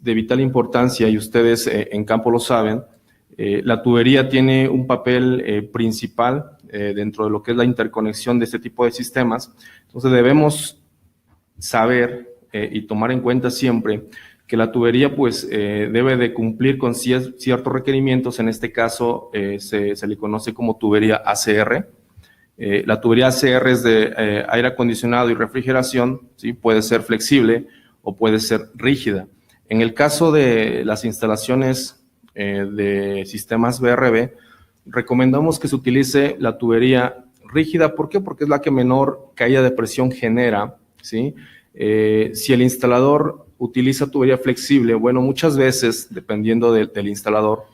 de vital importancia, y ustedes en campo lo saben. La tubería tiene un papel principal dentro de lo que es la interconexión de este tipo de sistemas. Entonces debemos saber y tomar en cuenta siempre que la tubería pues debe de cumplir con ciertos requerimientos. En este caso se le conoce como tubería ACR. La tubería ACR es de aire acondicionado y refrigeración, ¿sí? Puede ser flexible o puede ser rígida. En el caso de las instalaciones de sistemas BRB, recomendamos que se utilice la tubería rígida. ¿Por qué? Porque es la que menor caída de presión genera, ¿sí? Si el instalador utiliza tubería flexible, bueno, muchas veces, dependiendo del instalador,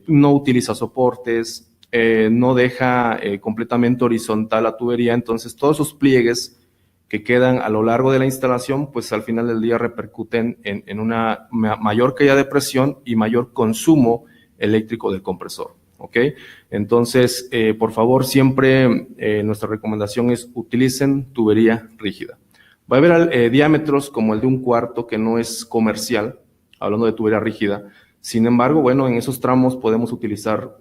no utiliza soportes, no deja completamente horizontal la tubería. Entonces todos esos pliegues que quedan a lo largo de la instalación, pues al final del día repercuten en una mayor caída de presión y mayor consumo eléctrico del compresor, ¿ok? Entonces, por favor, siempre nuestra recomendación es utilicen tubería rígida. Va a haber diámetros como el de 1/4 que no es comercial, hablando de tubería rígida. Sin embargo, bueno, en esos tramos podemos utilizar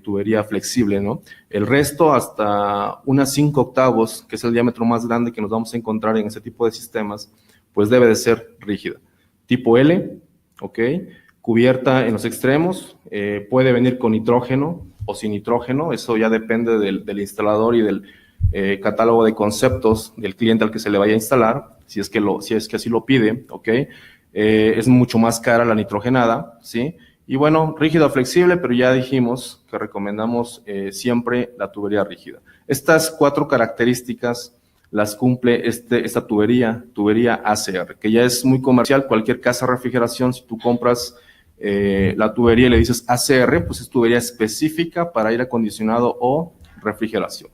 tubería flexible, ¿no? El resto, hasta unas 5/8, que es el diámetro más grande que nos vamos a encontrar en ese tipo de sistemas, pues debe de ser rígida. Tipo L, ¿ok? Cubierta en los extremos, puede venir con nitrógeno o sin nitrógeno. Eso ya depende del instalador y del catálogo de conceptos del cliente al que se le vaya a instalar, si es que así lo pide, ¿ok? Es mucho más cara la nitrogenada, ¿sí? Y bueno, rígida o flexible, pero ya dijimos que recomendamos siempre la tubería rígida. Estas 4 características las cumple esta tubería ACR, que ya es muy comercial. Cualquier casa de refrigeración, si tú compras la tubería y le dices ACR, pues es tubería específica para aire acondicionado o refrigeración.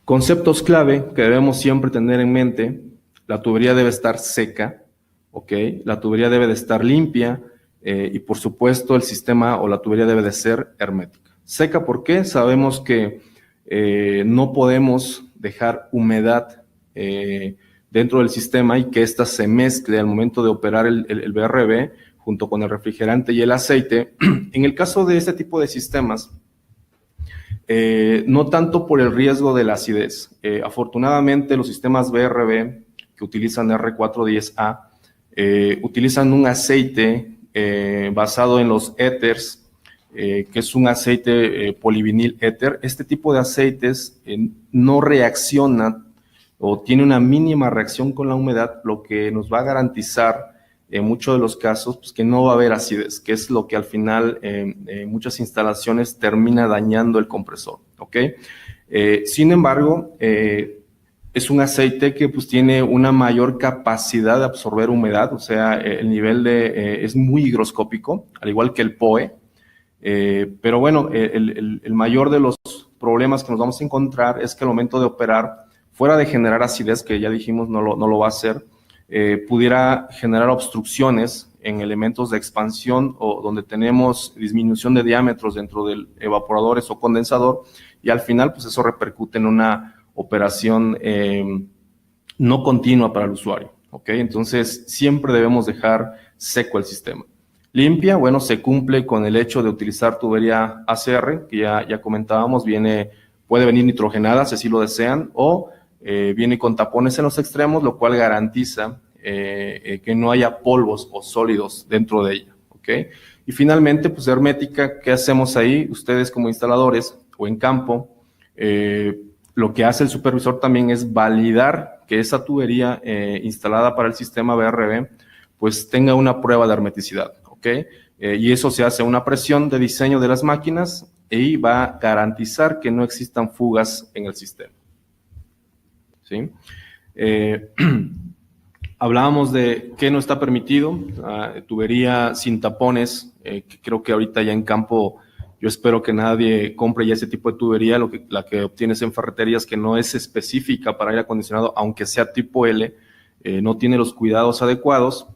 Conceptos clave que debemos siempre tener en mente: la tubería debe estar seca, ¿ok? La tubería debe de estar limpia y por supuesto el sistema o la tubería debe de ser hermética. Seca, ¿por qué? Sabemos que no podemos dejar humedad dentro del sistema y que ésta se mezcle al momento de operar el BRB junto con el refrigerante y el aceite. En el caso de este tipo de sistemas, no tanto por el riesgo de la acidez. Afortunadamente los sistemas BRB que utilizan R410A utilizan un aceite basado en los éteres, que es un aceite polivinil éter. Este tipo de aceites no reacciona o tiene una mínima reacción con la humedad, lo que nos va a garantizar en muchos de los casos pues, que no va a haber acidez, que es lo que al final en muchas instalaciones termina dañando el compresor, ¿ok? Sin embargo, es un aceite que pues tiene una mayor capacidad de absorber humedad, o sea, el nivel es muy higroscópico, al igual que el POE. Pero bueno, el mayor de los problemas que nos vamos a encontrar es que al momento de operar, fuera de generar acidez, que ya dijimos no lo va a hacer, pudiera generar obstrucciones en elementos de expansión o donde tenemos disminución de diámetros dentro del evaporadores o condensador, y al final pues eso repercute en una operación no continua para el usuario, ¿ok? Entonces siempre debemos dejar seco el sistema. Limpia, bueno, se cumple con el hecho de utilizar tubería ACR, que ya comentábamos, puede venir nitrogenada si así lo desean, o viene con tapones en los extremos, lo cual garantiza que no haya polvos o sólidos dentro de ella, ¿ok? Y finalmente, pues hermética, ¿qué hacemos ahí? Ustedes como instaladores o en campo, lo que hace el supervisor también es validar que esa tubería instalada para el sistema BRB pues tenga una prueba de hermeticidad, ¿ok? Y eso se hace a una presión de diseño de las máquinas y va a garantizar que no existan fugas en el sistema, ¿sí? Hablábamos de qué no está permitido, tubería sin tapones, que creo que ahorita ya en campo yo espero que nadie compre ya ese tipo de tubería. La que obtienes en ferreterías, que no es específica para aire acondicionado, aunque sea tipo L, no tiene los cuidados adecuados.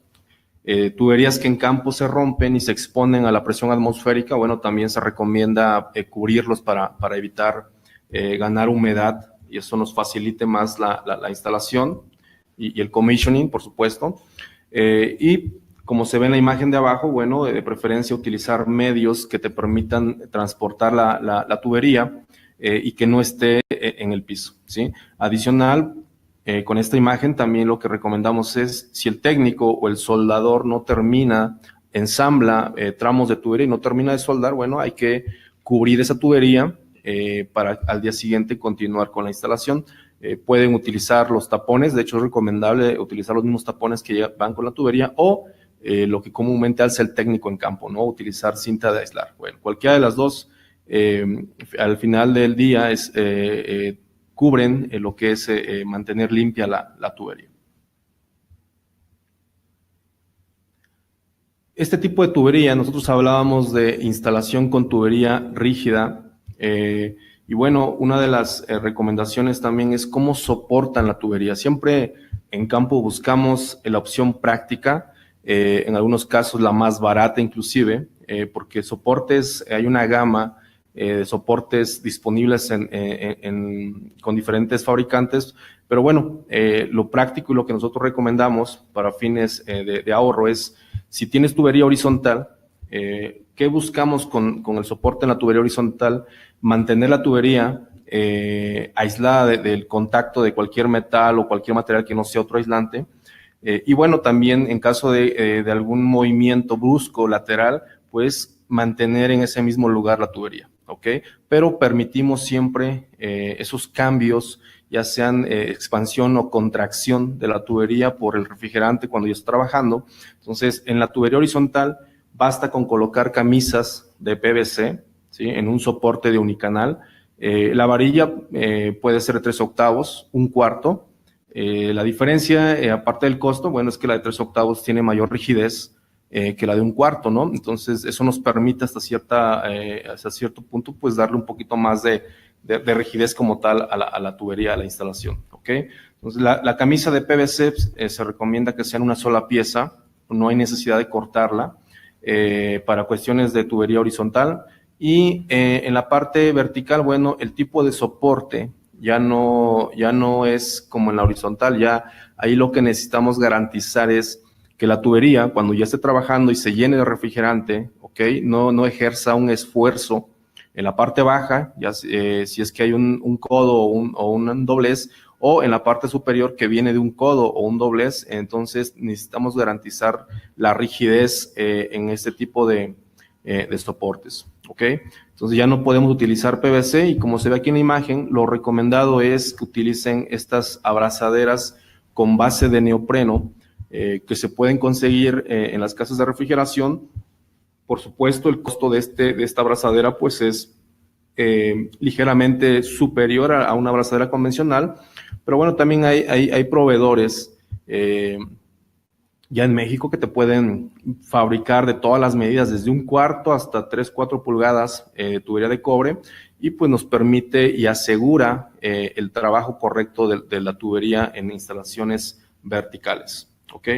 Tuberías que en campo se rompen y se exponen a la presión atmosférica, bueno, también se recomienda cubrirlos para evitar ganar humedad y eso nos facilite más la instalación. y el commissioning, por supuesto. Y como se ve en la imagen de abajo, bueno, de preferencia utilizar medios que te permitan transportar la tubería y que no esté en el piso, ¿sí? Adicional, con esta imagen también lo que recomendamos es, si el técnico o el soldador no termina, ensambla tramos de tubería y no termina de soldar, bueno, hay que cubrir esa tubería para al día siguiente continuar con la instalación. Pueden utilizar los tapones, de hecho es recomendable utilizar los mismos tapones que van con la tubería o lo que comúnmente hace el técnico en campo, ¿no? Utilizar cinta de aislar. Bueno, cualquiera de las dos, al final del día cubren lo que es mantener limpia la tubería. Este tipo de tubería, nosotros hablábamos de instalación con tubería rígida, y bueno, una de las recomendaciones también es cómo soportan la tubería. Siempre en campo buscamos la opción práctica, en algunos casos la más barata inclusive, porque soportes, hay una gama de soportes disponibles con diferentes fabricantes, pero bueno, lo práctico y lo que nosotros recomendamos para fines de ahorro es, si tienes tubería horizontal, ¿qué buscamos con el soporte en la tubería horizontal? Mantener la tubería aislada del contacto de cualquier metal o cualquier material que no sea otro aislante. Y bueno, también en caso de algún movimiento brusco lateral, pues mantener en ese mismo lugar la tubería, ¿ok? Pero permitimos siempre esos cambios, ya sean expansión o contracción de la tubería por el refrigerante cuando ya está trabajando. Entonces, en la tubería horizontal basta con colocar camisas de PVC, ¿sí? En un soporte de unicanal. La varilla puede ser de 3/8, 1/4. La diferencia, aparte del costo, bueno, es que la de 3/8 tiene mayor rigidez que la de 1/4, ¿no? Entonces, eso nos permite hasta cierto punto, pues darle un poquito más de rigidez como tal a la tubería, a la instalación, ¿ok? Entonces, la camisa de PVC se recomienda que sea en una sola pieza, no hay necesidad de cortarla para cuestiones de tubería horizontal. Y en la parte vertical, bueno, el tipo de soporte ya no es como en la horizontal, ya ahí lo que necesitamos garantizar es que la tubería, cuando ya esté trabajando y se llene de refrigerante, ¿ok? No ejerza un esfuerzo en la parte baja, ya si es que hay un codo o un doblez, o en la parte superior que viene de un codo o un doblez, entonces necesitamos garantizar la rigidez en este tipo de soportes, ¿ok? Entonces ya no podemos utilizar PVC y como se ve aquí en la imagen, lo recomendado es que utilicen estas abrazaderas con base de neopreno que se pueden conseguir en las casas de refrigeración. Por supuesto, el costo de esta abrazadera pues es ligeramente superior a una abrazadera convencional, pero bueno, también hay proveedores ya en México que te pueden fabricar de todas las medidas, desde 1/4 hasta 3-4 pulgadas de tubería de cobre, y pues nos permite y asegura el trabajo correcto de la tubería en instalaciones verticales, ¿ok?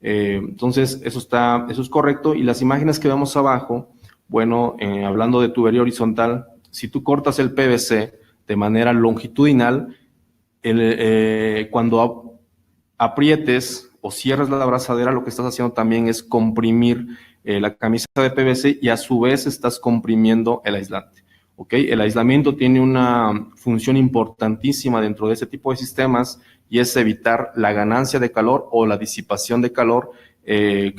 Entonces, eso es correcto. Y las imágenes que vemos abajo, bueno, hablando de tubería horizontal, si tú cortas el PVC de manera longitudinal, cuando aprietes o cierres la abrazadera, lo que estás haciendo también es comprimir la camisa de PVC y a su vez estás comprimiendo el aislante, ¿ok? El aislamiento tiene una función importantísima dentro de ese tipo de sistemas y es evitar la ganancia de calor o la disipación de calor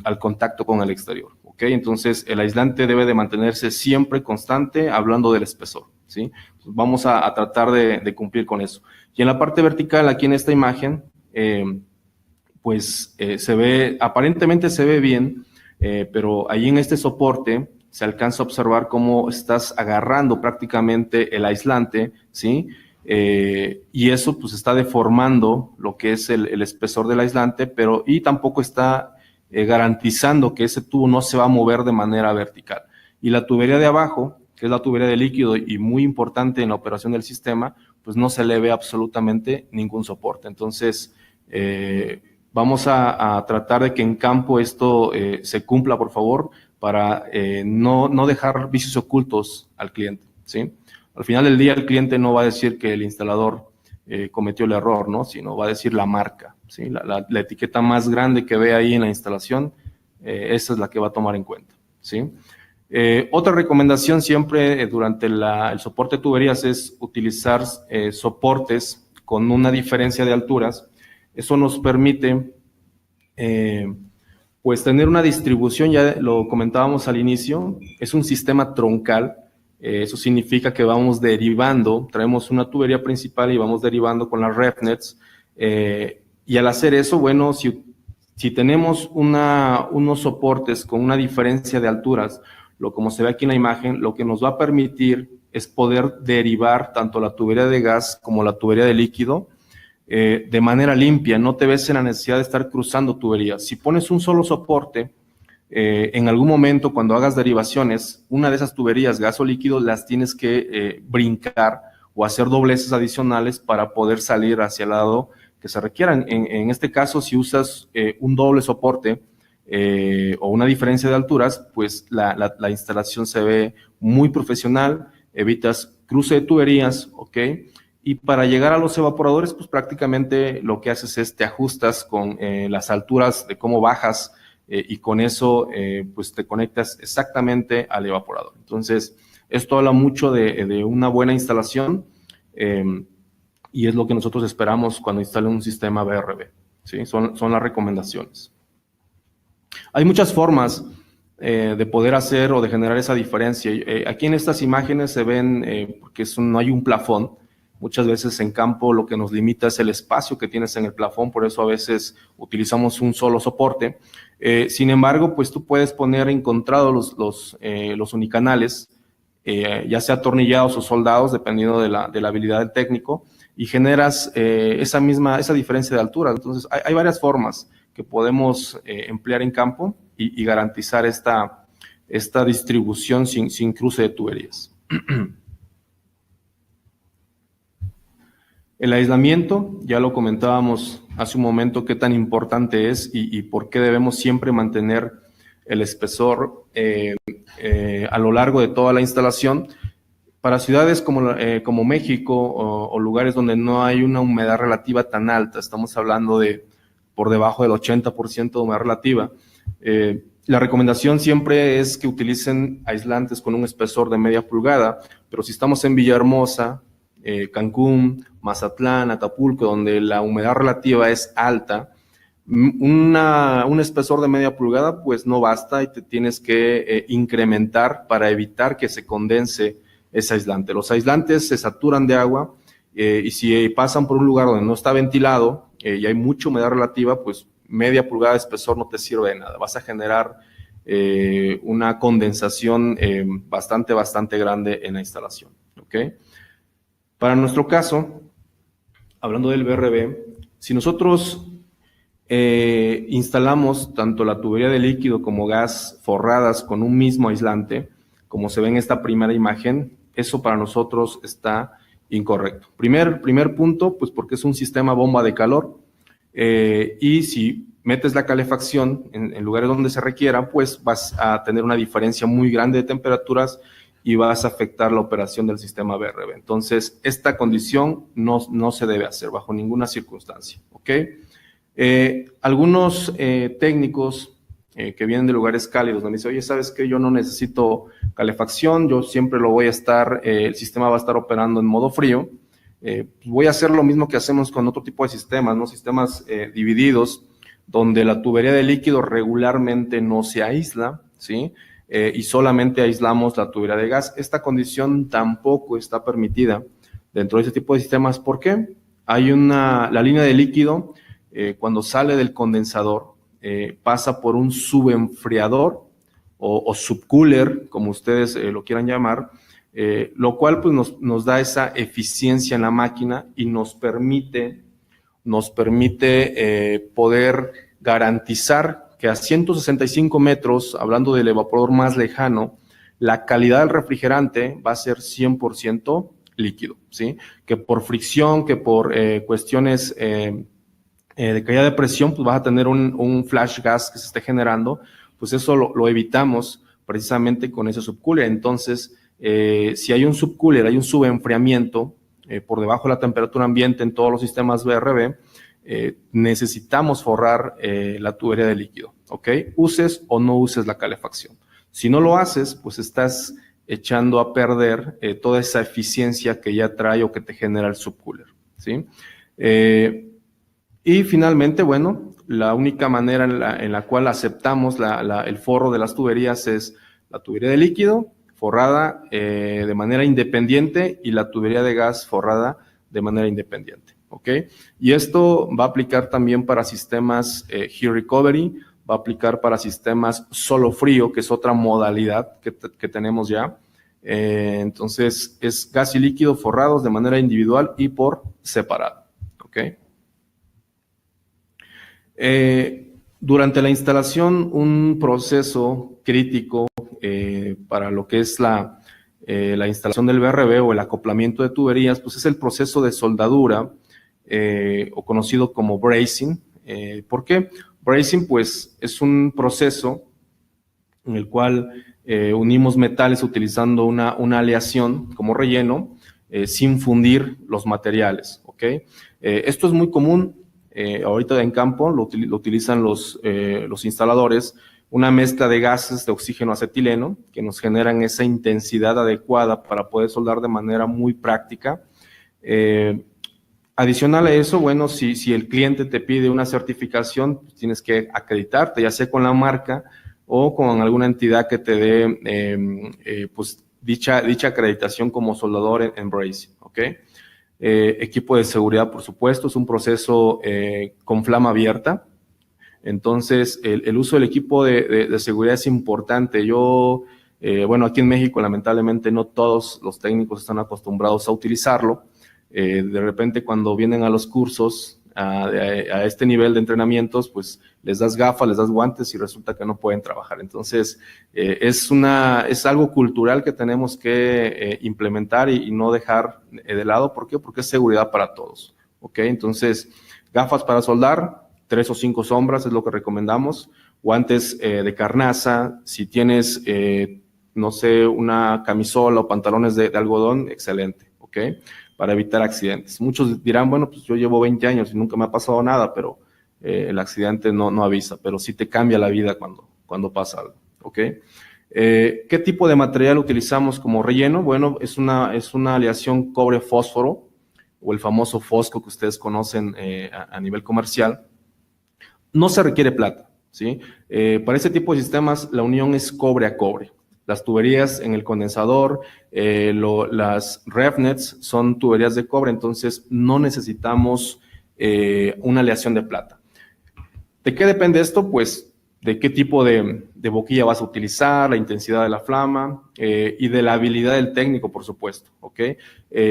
al contacto con el exterior, ¿ok? Entonces, el aislante debe de mantenerse siempre constante, hablando del espesor, ¿sí? Entonces, vamos a tratar de cumplir con eso. Y en la parte vertical, aquí en esta imagen, pues aparentemente se ve bien, pero ahí en este soporte se alcanza a observar cómo estás agarrando prácticamente el aislante, ¿sí? Y eso pues está deformando lo que es el espesor del aislante, y tampoco está garantizando que ese tubo no se va a mover de manera vertical. Y la tubería de abajo, que es la tubería de líquido y muy importante en la operación del sistema, pues no se le ve absolutamente ningún soporte. Entonces, vamos a tratar de que en campo esto se cumpla, por favor, para no dejar vicios ocultos al cliente, ¿sí? Al final del día, el cliente no va a decir que el instalador cometió el error, ¿no? Sino va a decir la marca, ¿sí? La etiqueta más grande que ve ahí en la instalación, esa es la que va a tomar en cuenta, ¿sí? Otra recomendación siempre durante el soporte de tuberías es utilizar soportes con una diferencia de alturas. Eso nos permite pues tener una distribución, ya lo comentábamos al inicio, es un sistema troncal. Eso significa que vamos derivando, traemos una tubería principal y vamos derivando con las RefNets. Y al hacer eso, bueno, si tenemos unos soportes con una diferencia de alturas, como se ve aquí en la imagen, lo que nos va a permitir es poder derivar tanto la tubería de gas como la tubería de líquido de manera limpia. No te ves en la necesidad de estar cruzando tuberías. Si pones un solo soporte, en algún momento cuando hagas derivaciones, una de esas tuberías, gas o líquido, las tienes que brincar o hacer dobleces adicionales para poder salir hacia el lado que se requieran. En este caso, si usas un doble soporte o una diferencia de alturas, pues la instalación se ve muy profesional, evitas cruce de tuberías, ¿ok? Y para llegar a los evaporadores, pues prácticamente lo que haces es te ajustas con las alturas de cómo bajas y con eso pues te conectas exactamente al evaporador. Entonces, esto habla mucho de una buena instalación y es lo que nosotros esperamos cuando instalen un sistema BRB, ¿sí? Son las recomendaciones. Hay muchas formas de poder hacer o de generar esa diferencia. Aquí en estas imágenes se ven, porque no hay un plafón. Muchas veces en campo lo que nos limita es el espacio que tienes en el plafón, por eso a veces utilizamos un solo soporte. Sin embargo, pues tú puedes poner encontrados los unicanales, ya sea atornillados o soldados, dependiendo de la habilidad del técnico, y generas esa diferencia de altura. Entonces, hay varias formas que podemos emplear en campo y garantizar esta distribución sin cruce de tuberías. El aislamiento, ya lo comentábamos hace un momento, qué tan importante es y por qué debemos siempre mantener el espesor a lo largo de toda la instalación. Para ciudades como México o lugares donde no hay una humedad relativa tan alta, estamos hablando de por debajo del 80% de humedad relativa, la recomendación siempre es que utilicen aislantes con un espesor de media pulgada, pero si estamos en Villahermosa, Cancún, Mazatlán, Acapulco, donde la humedad relativa es alta, un espesor de media pulgada pues no basta y te tienes que incrementar para evitar que se condense ese aislante. Los aislantes se saturan de agua y si pasan por un lugar donde no está ventilado y hay mucha humedad relativa, pues media pulgada de espesor no te sirve de nada. Vas a generar una condensación bastante grande en la instalación, ¿ok? Para nuestro caso, hablando del BRB, si nosotros instalamos tanto la tubería de líquido como gas forradas con un mismo aislante, como se ve en esta primera imagen, eso para nosotros está incorrecto. Primer punto, pues porque es un sistema bomba de calor y si metes la calefacción en lugares donde se requiera, pues vas a tener una diferencia muy grande de temperaturas y vas a afectar la operación del sistema BRB. Entonces, esta condición no se debe hacer bajo ninguna circunstancia, ¿ok? Algunos técnicos que vienen de lugares cálidos, me dicen, oye, ¿sabes qué? Yo no necesito calefacción, yo siempre el sistema va a estar operando en modo frío. Voy a hacer lo mismo que hacemos con otro tipo de sistemas, ¿no? Sistemas divididos, donde la tubería de líquido regularmente no se aísla, ¿sí? Y solamente aislamos la tubería de gas. Esta condición tampoco está permitida dentro de ese tipo de sistemas. ¿Por qué? La línea de líquido, cuando sale del condensador, pasa por un subenfriador o subcooler, como ustedes lo quieran llamar, lo cual pues nos da esa eficiencia en la máquina y nos permite poder garantizar que a 165 metros, hablando del evaporador más lejano, la calidad del refrigerante va a ser 100% líquido, ¿sí? Que por fricción, que por cuestiones de caída de presión, pues vas a tener un flash gas que se esté generando, pues eso lo evitamos precisamente con ese subcooler. Entonces, si hay un subcooler, hay un subenfriamiento, por debajo de la temperatura ambiente en todos los sistemas BRB, necesitamos forrar la tubería de líquido, ¿ok? Uses o no uses la calefacción. Si no lo haces, pues estás echando a perder toda esa eficiencia que ya trae o que te genera el subcooler, ¿sí? Y finalmente, bueno, la única manera en la cual aceptamos el forro de las tuberías es la tubería de líquido forrada de manera independiente y la tubería de gas forrada de manera independiente, ¿ok? Y esto va a aplicar también para sistemas Heat Recovery, va a aplicar para sistemas solo frío, que es otra modalidad que tenemos ya. Entonces, es gas y líquido forrados de manera individual y por separado, ¿ok? Durante la instalación, un proceso crítico para lo que es la instalación del BRB o el acoplamiento de tuberías, pues es el proceso de soldadura o conocido como bracing. ¿Por qué? Bracing, pues, es un proceso en el cual unimos metales utilizando una aleación como relleno sin fundir los materiales, ¿ok? Esto es muy común ahorita en campo, lo utilizan los instaladores, una mezcla de gases de oxígeno acetileno que nos generan esa intensidad adecuada para poder soldar de manera muy práctica. Adicional a eso, bueno, si el cliente te pide una certificación, pues tienes que acreditarte, ya sea con la marca o con alguna entidad que te dé pues dicha acreditación como soldador en bracing, ¿ok? Equipo de seguridad, por supuesto, es un proceso con flama abierta. Entonces, el uso del equipo de seguridad es importante. Bueno, aquí en México, lamentablemente, no todos los técnicos están acostumbrados a utilizarlo. De repente, cuando vienen a los cursos, a este nivel de entrenamientos, pues les das gafas, les das guantes y resulta que no pueden trabajar. Entonces, es algo cultural que tenemos que implementar y no dejar de lado. ¿Por qué? Porque es seguridad para todos, ¿ok? Entonces, gafas para soldar, 3 o 5 sombras es lo que recomendamos. Guantes de carnaza, si tienes, no sé, una camisola o pantalones de algodón, excelente, ¿ok? Para evitar accidentes. Muchos dirán, bueno, pues yo llevo 20 años y nunca me ha pasado nada, pero el accidente no avisa, pero sí te cambia la vida cuando pasa algo, ¿ok? ¿Qué tipo de material utilizamos como relleno? Bueno, es una aleación cobre-fósforo, o el famoso fosco que ustedes conocen a nivel comercial. No se requiere plata, ¿sí? Para este tipo de sistemas, la unión es cobre a cobre. Las tuberías en el condensador, las RevNets son tuberías de cobre, entonces no necesitamos una aleación de plata. ¿De qué depende esto? Pues de qué tipo de boquilla vas a utilizar, la intensidad de la flama y de la habilidad del técnico, por supuesto, ¿ok?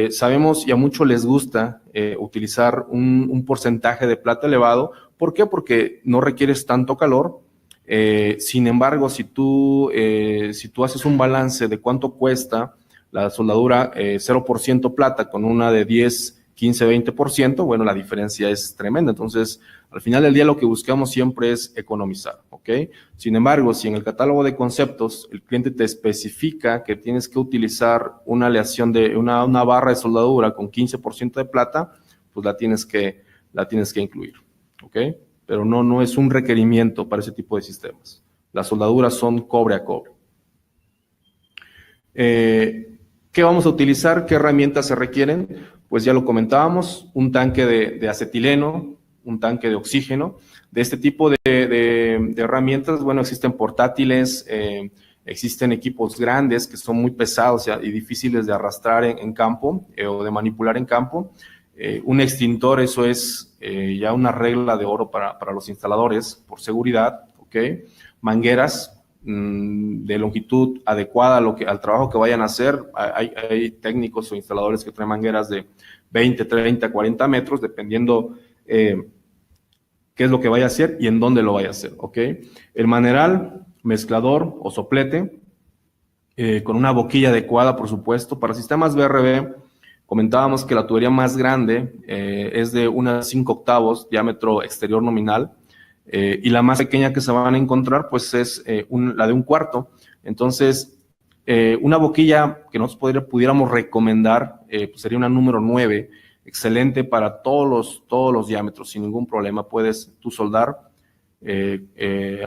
Sabemos y a muchos les gusta utilizar un porcentaje de plata elevado. ¿Por qué? Porque no requieres tanto calor. Sin embargo, si tú haces un balance de cuánto cuesta la soldadura 0% plata con una de 10, 15, 20%, bueno, la diferencia es tremenda. Entonces, al final del día lo que buscamos siempre es economizar, ¿ok? Sin embargo, si en el catálogo de conceptos el cliente te especifica que tienes que utilizar una aleación de una barra de soldadura con 15% de plata, pues la tienes que incluir, ¿ok? Pero no es un requerimiento para ese tipo de sistemas. Las soldaduras son cobre a cobre. ¿Qué vamos a utilizar? ¿Qué herramientas se requieren? Pues ya lo comentábamos, un tanque de acetileno, un tanque de oxígeno. De este tipo de herramientas, bueno, existen portátiles, existen equipos grandes que son muy pesados y difíciles de arrastrar en campo o de manipular en campo. Un extintor, eso es ya una regla de oro para los instaladores por seguridad, ¿ok? Mangueras de longitud adecuada al trabajo que vayan a hacer. Hay técnicos o instaladores que traen mangueras de 20, 30, 40 metros, dependiendo qué es lo que vaya a hacer y en dónde lo vaya a hacer, ¿ok? El maneral, mezclador o soplete, con una boquilla adecuada, por supuesto. Para sistemas BRB, comentábamos que la tubería más grande es de unas 5 octavos, diámetro exterior nominal, y la más pequeña que se van a encontrar, pues es la de 1/4. Entonces, una boquilla que nosotros pudiéramos recomendar pues sería una número 9, excelente para todos los diámetros, sin ningún problema. Puedes tú soldar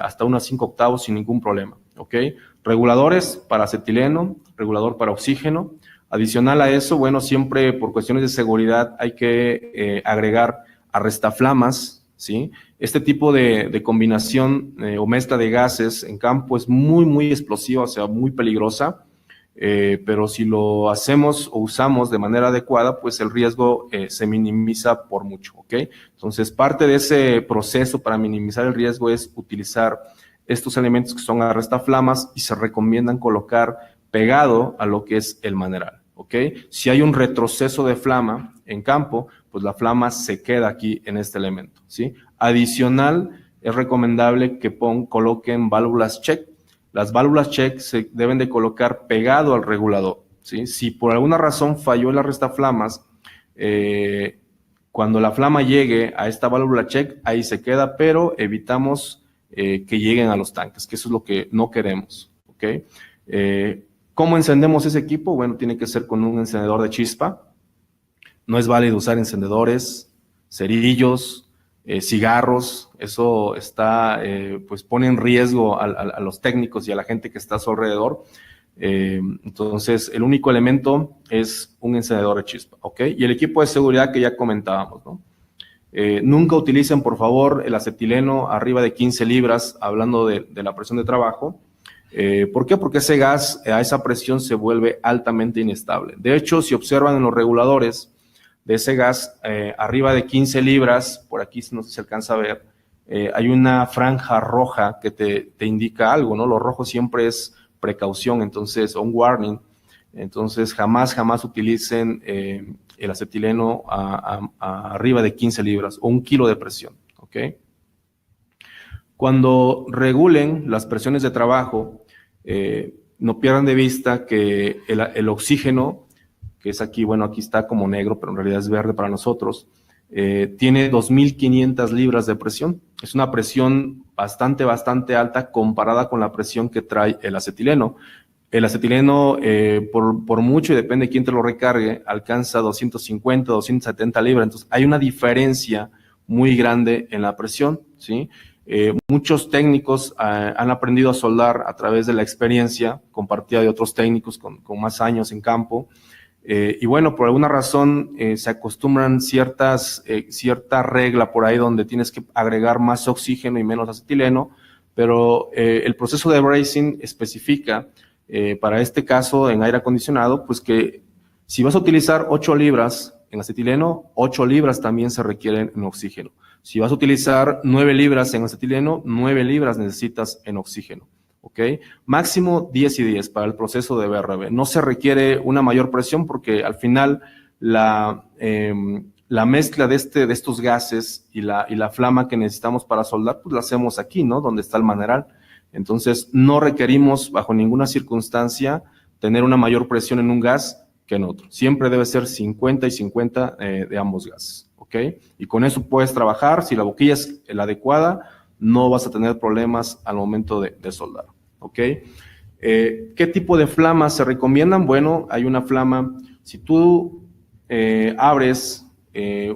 hasta unas 5 octavos sin ningún problema, ¿ok? Reguladores para acetileno, regulador para oxígeno. Adicional a eso, bueno, siempre por cuestiones de seguridad hay que agregar arrestaflamas, ¿sí? Este tipo de combinación o mezcla de gases en campo es muy explosiva, o sea, muy peligrosa, pero si lo hacemos o usamos de manera adecuada, pues el riesgo se minimiza por mucho, ¿ok? Entonces, parte de ese proceso para minimizar el riesgo es utilizar estos elementos que son arrestaflamas y se recomiendan colocar pegado a lo que es el maneral, ¿ok? Si hay un retroceso de flama en campo, pues la flama se queda aquí en este elemento, ¿sí? Adicional, es recomendable que coloquen válvulas check. Las válvulas check se deben de colocar pegado al regulador, ¿sí? Si por alguna razón falló el arrestaflamas, cuando la flama llegue a esta válvula check, ahí se queda, pero evitamos que lleguen a los tanques, que eso es lo que no queremos, ¿ok? ¿Cómo encendemos ese equipo? Bueno, tiene que ser con un encendedor de chispa. No es válido usar encendedores, cerillos, cigarros. Eso está, pues pone en riesgo a los técnicos y a la gente que está a su alrededor. Entonces, el único elemento es un encendedor de chispa, ¿ok? Y el equipo de seguridad que ya comentábamos, ¿no? Nunca utilicen, por favor, el acetileno arriba de 15 libras, hablando de la presión de trabajo. ¿Por qué? Porque ese gas a esa presión se vuelve altamente inestable. De hecho, si observan en los reguladores de ese gas, arriba de 15 libras, por aquí no sé si se alcanza a ver, hay una franja roja que te indica algo, ¿no? Lo rojo siempre es precaución, entonces, un warning. Entonces, jamás utilicen el acetileno a arriba de 15 libras o 1 kilo de presión, ¿ok? Cuando regulen las presiones de trabajo, no pierdan de vista que el oxígeno, que es aquí, bueno, aquí está como negro, pero en realidad es verde para nosotros, tiene 2.500 libras de presión. Es una presión bastante alta comparada con la presión que trae el acetileno. El acetileno, por mucho, y depende de quién te lo recargue, alcanza 250, 270 libras. Entonces, hay una diferencia muy grande en la presión, ¿sí? Muchos técnicos han aprendido a soldar a través de la experiencia compartida de otros técnicos con más años en campo. Y bueno, por alguna razón se acostumbran cierta regla por ahí donde tienes que agregar más oxígeno y menos acetileno, pero el proceso de bracing especifica para este caso en aire acondicionado, pues que si vas a utilizar 8 libras en acetileno, 8 libras también se requieren en oxígeno. Si vas a utilizar 9 libras en acetileno, 9 libras necesitas en oxígeno, ¿ok? Máximo 10 y 10 para el proceso de BRB. No se requiere una mayor presión porque al final la mezcla de estos gases y la flama que necesitamos para soldar, pues la hacemos aquí, ¿no? Donde está el maneral. Entonces, no requerimos bajo ninguna circunstancia tener una mayor presión en un gas que en otro. Siempre debe ser 50 y 50 de ambos gases, ¿ok? Y con eso puedes trabajar. Si la boquilla es la adecuada, no vas a tener problemas al momento de soldar, ¿ok? ¿Qué tipo de flamas se recomiendan? Bueno, hay una flama, si tú abres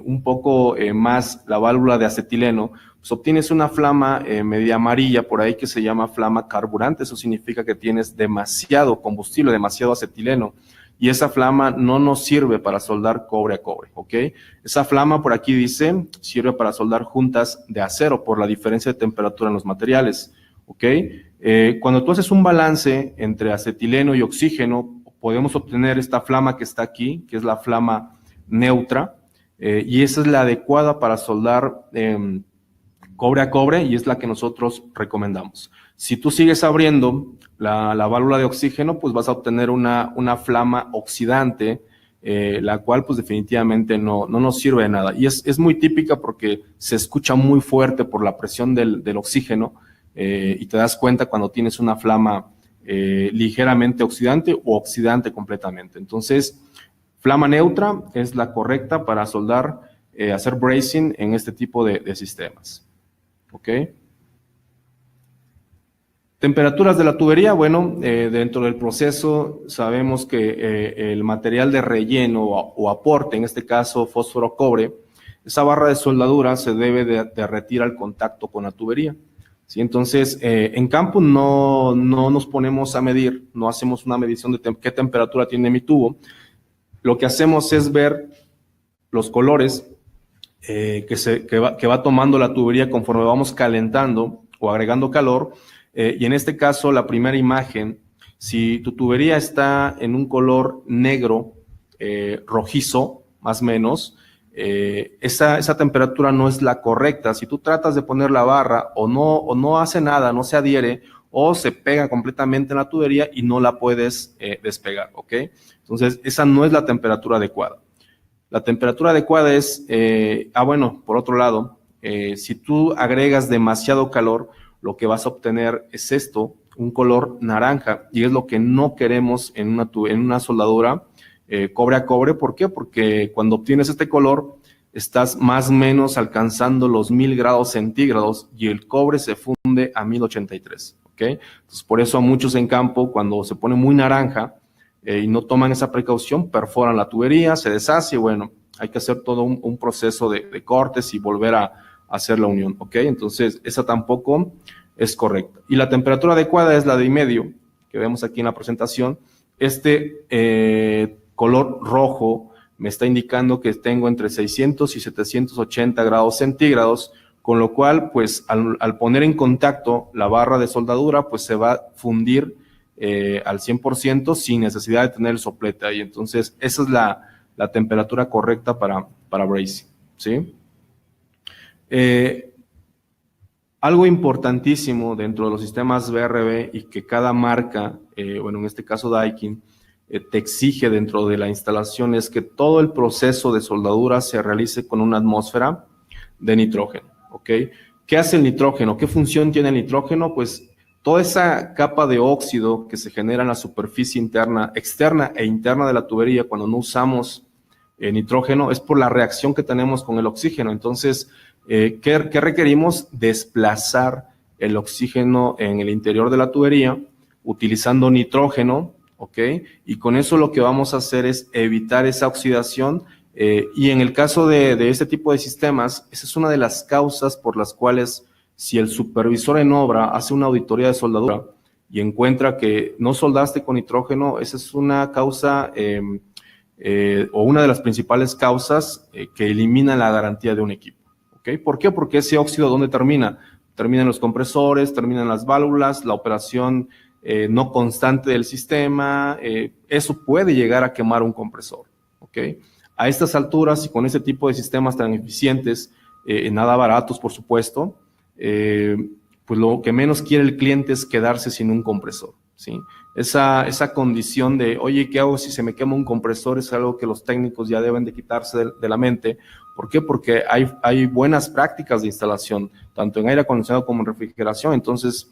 un poco más la válvula de acetileno, pues obtienes una flama media amarilla por ahí que se llama flama carburante. Eso significa que tienes demasiado combustible, demasiado acetileno, y esa flama no nos sirve para soldar cobre a cobre, ¿ok? Esa flama por aquí dice, sirve para soldar juntas de acero por la diferencia de temperatura en los materiales, ¿ok? Cuando tú haces un balance entre acetileno y oxígeno, podemos obtener esta flama que está aquí, que es la flama neutra, y esa es la adecuada para soldar cobre a cobre, y es la que nosotros recomendamos. Si tú sigues abriendo la válvula de oxígeno, pues vas a obtener una flama oxidante, la cual pues definitivamente no nos sirve de nada. Y es muy típica porque se escucha muy fuerte por la presión del oxígeno, y te das cuenta cuando tienes una flama ligeramente oxidante o oxidante completamente. Entonces, flama neutra es la correcta para soldar, hacer bracing en este tipo de sistemas. ¿Ok? Temperaturas de la tubería, bueno, dentro del proceso sabemos que el material de relleno o aporte, en este caso fósforo cobre, esa barra de soldadura se debe de derretir al contacto con la tubería. ¿Sí? Entonces, en campo no nos ponemos a medir, no hacemos una medición de qué temperatura tiene mi tubo. Lo que hacemos es ver los colores que va tomando la tubería conforme vamos calentando o agregando calor. Y en este caso, la primera imagen, si tu tubería está en un color negro, rojizo, más o menos, esa temperatura no es la correcta. Si tú tratas de poner la barra o no hace nada, no se adhiere o se pega completamente en la tubería y no la puedes despegar, ¿ok? Entonces, esa no es la temperatura adecuada. La temperatura adecuada es, bueno, por otro lado, si tú agregas demasiado calor, lo que vas a obtener es esto, un color naranja, y es lo que no queremos en una soldadura cobre a cobre. ¿Por qué? Porque cuando obtienes este color, estás más o menos alcanzando los 1000 grados centígrados y el cobre se funde a 1083, ¿ok? Entonces, por eso a muchos en campo, cuando se pone muy naranja y no toman esa precaución, perforan la tubería, se deshace, y bueno, hay que hacer todo un proceso de cortes y volver a hacer la unión, ¿ok? Entonces, esa tampoco es correcta. Y la temperatura adecuada es la de y medio, que vemos aquí en la presentación. Color rojo me está indicando que tengo entre 600 y 780 grados centígrados, con lo cual, pues, al poner en contacto la barra de soldadura, pues se va a fundir al 100% sin necesidad de tener el soplete ahí. Entonces, esa es la temperatura correcta para bracing, ¿sí? Algo importantísimo dentro de los sistemas BRB y que cada marca, bueno, en este caso Daikin, te exige dentro de la instalación es que todo el proceso de soldadura se realice con una atmósfera de nitrógeno, ¿ok? ¿Qué hace el nitrógeno? ¿Qué función tiene el nitrógeno? Pues toda esa capa de óxido que se genera en la superficie externa e interna de la tubería cuando no usamos nitrógeno es por la reacción que tenemos con el oxígeno. Entonces, ¿qué requerimos? Desplazar el oxígeno en el interior de la tubería utilizando nitrógeno, ¿ok? Y con eso lo que vamos a hacer es evitar esa oxidación, y en el caso de este tipo de sistemas, esa es una de las causas por las cuales si el supervisor en obra hace una auditoría de soldadura y encuentra que no soldaste con nitrógeno, esa es una causa o una de las principales causas que elimina la garantía de un equipo. ¿Okay? ¿Por qué? Porque ese óxido, ¿dónde termina? Termina en los compresores, termina en las válvulas, la operación no constante del sistema, eso puede llegar a quemar un compresor. ¿Okay? A estas alturas y con ese tipo de sistemas tan eficientes, nada baratos por supuesto, pues lo que menos quiere el cliente es quedarse sin un compresor, ¿sí? Esa condición de, oye, ¿qué hago si se me quema un compresor? Es algo que los técnicos ya deben de quitarse de la mente. ¿Por qué? Porque hay buenas prácticas de instalación, tanto en aire acondicionado como en refrigeración. Entonces,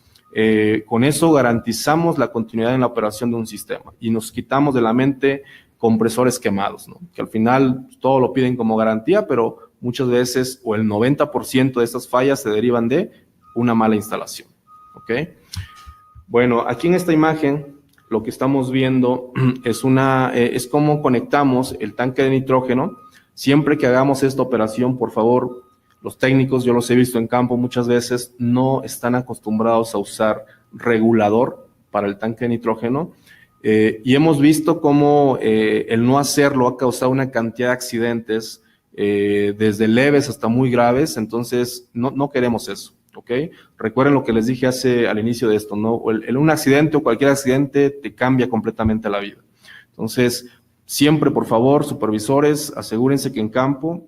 con eso garantizamos la continuidad en la operación de un sistema y nos quitamos de la mente compresores quemados, ¿no? Que al final todo lo piden como garantía, pero muchas veces o el 90% de estas fallas se derivan de una mala instalación, ¿ok? Bueno, aquí en esta imagen lo que estamos viendo es cómo conectamos el tanque de nitrógeno. Siempre que hagamos esta operación, por favor, los técnicos, yo los he visto en campo muchas veces, no están acostumbrados a usar regulador para el tanque de nitrógeno, y hemos visto cómo el no hacerlo ha causado una cantidad de accidentes, desde leves hasta muy graves. Entonces no queremos eso, ¿ok? Recuerden lo que les dije al inicio de esto, ¿no? Un accidente o cualquier accidente te cambia completamente la vida. Entonces, siempre, por favor, supervisores, asegúrense que en campo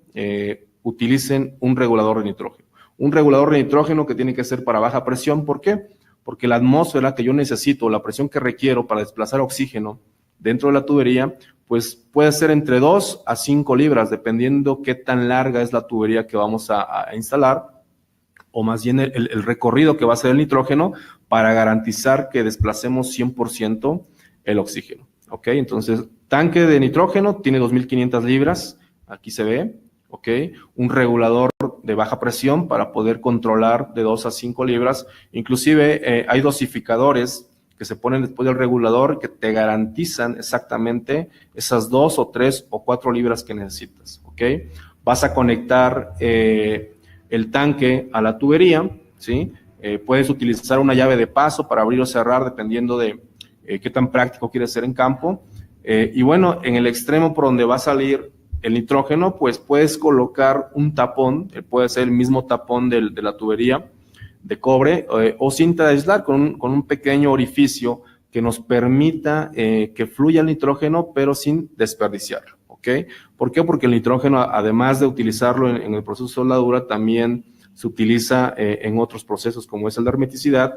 utilicen un regulador de nitrógeno. Un regulador de nitrógeno que tiene que ser para baja presión. ¿Por qué? Porque la atmósfera que yo necesito, la presión que requiero para desplazar oxígeno dentro de la tubería, pues puede ser entre 2 a 5 libras, dependiendo qué tan larga es la tubería que vamos a instalar, o más bien el recorrido que va a hacer el nitrógeno para garantizar que desplacemos 100% el oxígeno. ¿Ok? Entonces, tanque de nitrógeno tiene 2.500 libras, aquí se ve, ¿ok? Un regulador de baja presión para poder controlar de 2 a 5 libras. Inclusive hay dosificadores que se ponen después del regulador que te garantizan exactamente esas 2 o 3 o 4 libras que necesitas, ¿ok? Vas a conectar el tanque a la tubería, ¿sí? Puedes utilizar una llave de paso para abrir o cerrar dependiendo de qué tan práctico quieres ser en campo. Y bueno, en el extremo por donde va a salir el nitrógeno, pues puedes colocar un tapón, puede ser el mismo tapón de la tubería de cobre o cinta de aislar con un pequeño orificio que nos permita que fluya el nitrógeno, pero sin desperdiciarlo, ¿ok? ¿Por qué? Porque el nitrógeno, además de utilizarlo en el proceso de soldadura, también se utiliza en otros procesos, como es el de hermeticidad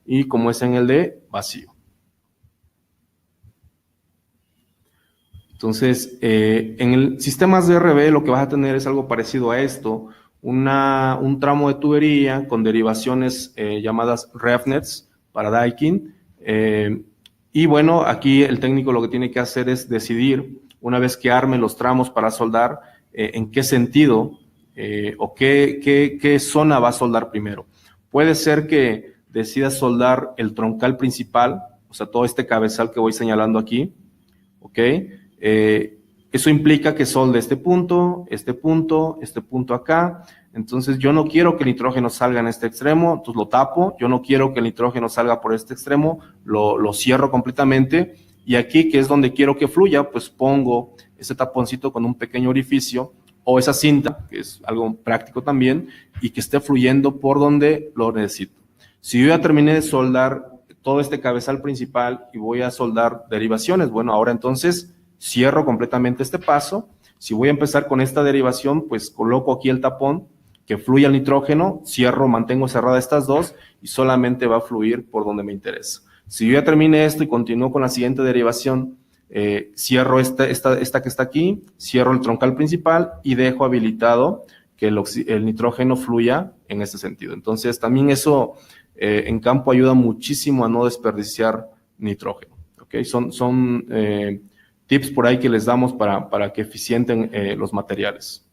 y como es en el de vacío. Entonces, en el sistemas de RB lo que vas a tener es algo parecido a esto, un tramo de tubería con derivaciones llamadas RefNets para Daikin. Y bueno, aquí el técnico lo que tiene que hacer es decidir, una vez que arme los tramos para soldar, en qué sentido o qué zona va a soldar primero. Puede ser que decida soldar el troncal principal, o sea, todo este cabezal que voy señalando aquí, ¿ok? Eso implica que solde este punto acá. Entonces yo no quiero que el nitrógeno salga en este extremo, entonces lo tapo. Yo no quiero que el nitrógeno salga por este extremo, lo cierro completamente. Y aquí, que es donde quiero que fluya, pues pongo ese taponcito con un pequeño orificio o esa cinta, que es algo práctico también, y que esté fluyendo por donde lo necesito. Si yo ya terminé de soldar todo este cabezal principal y voy a soldar derivaciones, bueno, ahora entonces cierro completamente este paso. Si voy a empezar con esta derivación, pues coloco aquí el tapón, que fluya el nitrógeno, cierro, mantengo cerradas estas dos y solamente va a fluir por donde me interesa. Si yo ya terminé esto y continúo con la siguiente derivación, cierro esta que está aquí, cierro el troncal principal y dejo habilitado que el nitrógeno fluya en este sentido. Entonces, también eso en campo ayuda muchísimo a no desperdiciar nitrógeno, ¿ok? Son tips por ahí que les damos para que eficienten los materiales.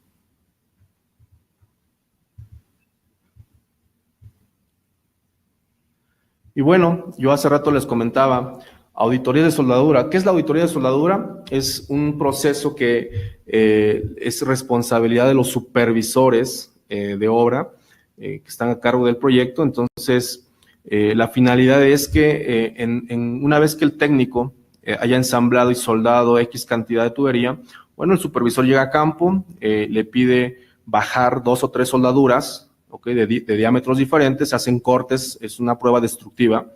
Y bueno, yo hace rato les comentaba, auditoría de soldadura. ¿Qué es la auditoría de soldadura? Es un proceso que es responsabilidad de los supervisores de obra que están a cargo del proyecto. Entonces, la finalidad es que una vez que el técnico haya ensamblado y soldado X cantidad de tubería, bueno, el supervisor llega a campo, le pide bajar 2 o 3 soldaduras, ¿okay? de diámetros diferentes, se hacen cortes, es una prueba destructiva,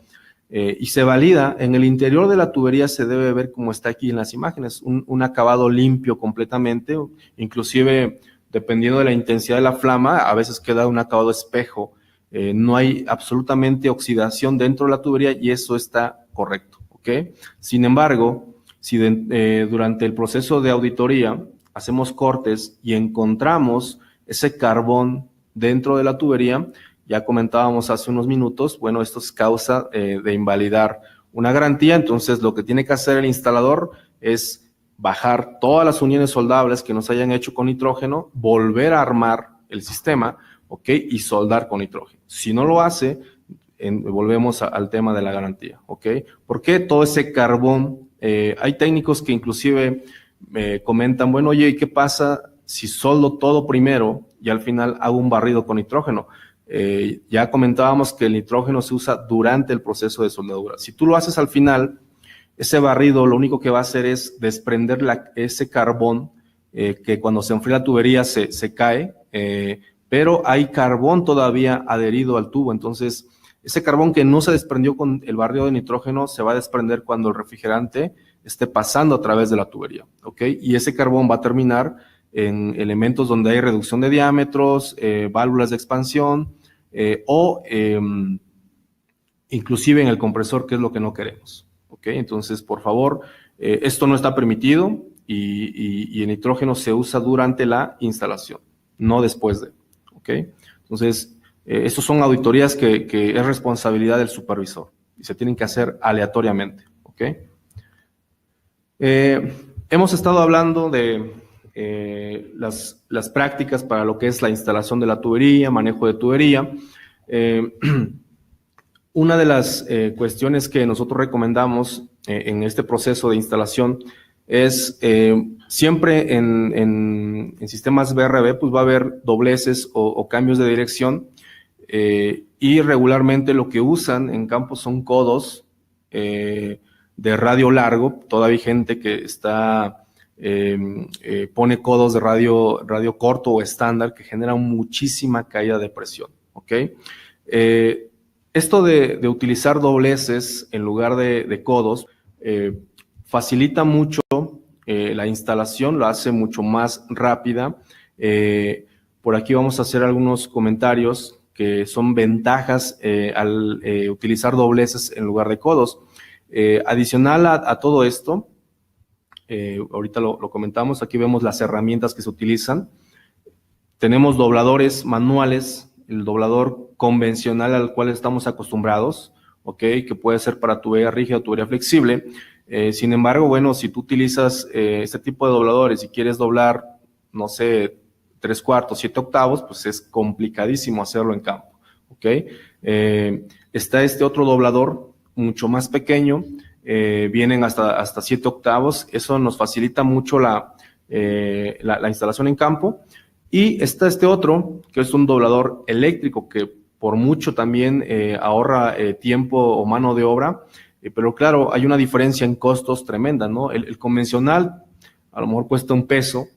y se valida. En el interior de la tubería se debe ver como está aquí en las imágenes, un acabado limpio completamente, inclusive dependiendo de la intensidad de la flama, a veces queda un acabado espejo, no hay absolutamente oxidación dentro de la tubería y eso está correcto, ¿ok? Sin embargo, si durante el proceso de auditoría hacemos cortes y encontramos ese carbón dentro de la tubería, ya comentábamos hace unos minutos, bueno, esto es causa de invalidar una garantía. Entonces lo que tiene que hacer el instalador es bajar todas las uniones soldables que nos hayan hecho con nitrógeno, volver a armar el sistema, ¿ok? Y soldar con nitrógeno. Si no lo hace, volvemos al tema de la garantía, ¿ok? ¿Por qué todo ese carbón? Hay técnicos que inclusive comentan, bueno, oye, ¿y qué pasa si soldo todo primero y al final hago un barrido con nitrógeno? Ya comentábamos que el nitrógeno se usa durante el proceso de soldadura. Si tú lo haces al final, ese barrido lo único que va a hacer es desprender ese carbón que cuando se enfría la tubería se cae, pero hay carbón todavía adherido al tubo. Entonces, ese carbón que no se desprendió con el barrido de nitrógeno se va a desprender cuando el refrigerante esté pasando a través de la tubería, ¿ok? Y ese carbón va a terminar en elementos donde hay reducción de diámetros, válvulas de expansión o inclusive en el compresor, que es lo que no queremos, ¿ok? Entonces, por favor, esto no está permitido y el nitrógeno se usa durante la instalación, no después de, ¿ok? Entonces, estos son auditorías que es responsabilidad del supervisor y se tienen que hacer aleatoriamente, ¿ok? Hemos estado hablando de las prácticas para lo que es la instalación de la tubería, manejo de tubería. Una de las cuestiones que nosotros recomendamos en este proceso de instalación es siempre en sistemas BRB pues va a haber dobleces o cambios de dirección y regularmente lo que usan en campo son codos de radio largo. Todavía hay gente que está pone codos de radio corto o estándar que generan muchísima caída de presión, ¿ok? Esto de utilizar dobleces en lugar de codos facilita mucho la instalación, lo hace mucho más rápida. Por aquí vamos a hacer algunos comentarios que son ventajas al utilizar dobleces en lugar de codos. Adicional a todo esto, ahorita lo comentamos, aquí vemos las herramientas que se utilizan. Tenemos dobladores manuales, el doblador convencional al cual estamos acostumbrados, ¿ok? Que puede ser para tubería rígida o tubería flexible. Sin embargo, bueno, si tú utilizas este tipo de dobladores y quieres doblar, no sé, 3/4, 7/8, pues es complicadísimo hacerlo en campo, ¿ok? Está este otro doblador mucho más pequeño, vienen hasta 7/8, eso nos facilita mucho la instalación en campo. Y está este otro, que es un doblador eléctrico, que por mucho también ahorra tiempo o mano de obra, pero claro, hay una diferencia en costos tremenda, ¿no? El convencional a lo mejor cuesta $1,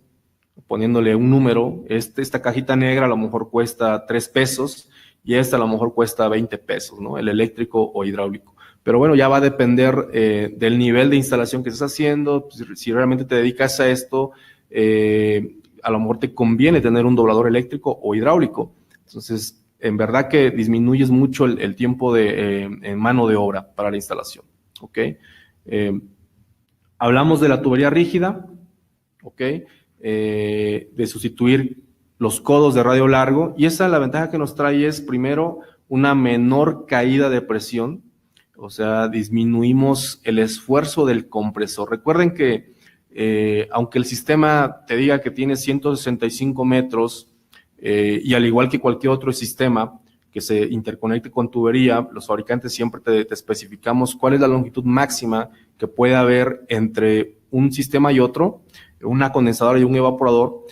poniéndole un número. Esta cajita negra a lo mejor cuesta $3 y esta a lo mejor cuesta $20, ¿no? El eléctrico o hidráulico. Pero bueno, ya va a depender del nivel de instalación que estés haciendo. Si realmente te dedicas a esto, a lo mejor te conviene tener un doblador eléctrico o hidráulico. Entonces, en verdad que disminuyes mucho el tiempo en mano de obra para la instalación, ¿ok? Hablamos de la tubería rígida, ¿ok? De sustituir los codos de radio largo, y esa la ventaja que nos trae es, primero, una menor caída de presión, o sea, disminuimos el esfuerzo del compresor. Recuerden que aunque el sistema te diga que tiene 165 metros, y al igual que cualquier otro sistema que se interconecte con tubería, los fabricantes siempre te especificamos cuál es la longitud máxima que puede haber entre un sistema y otro, una condensadora y un evaporador.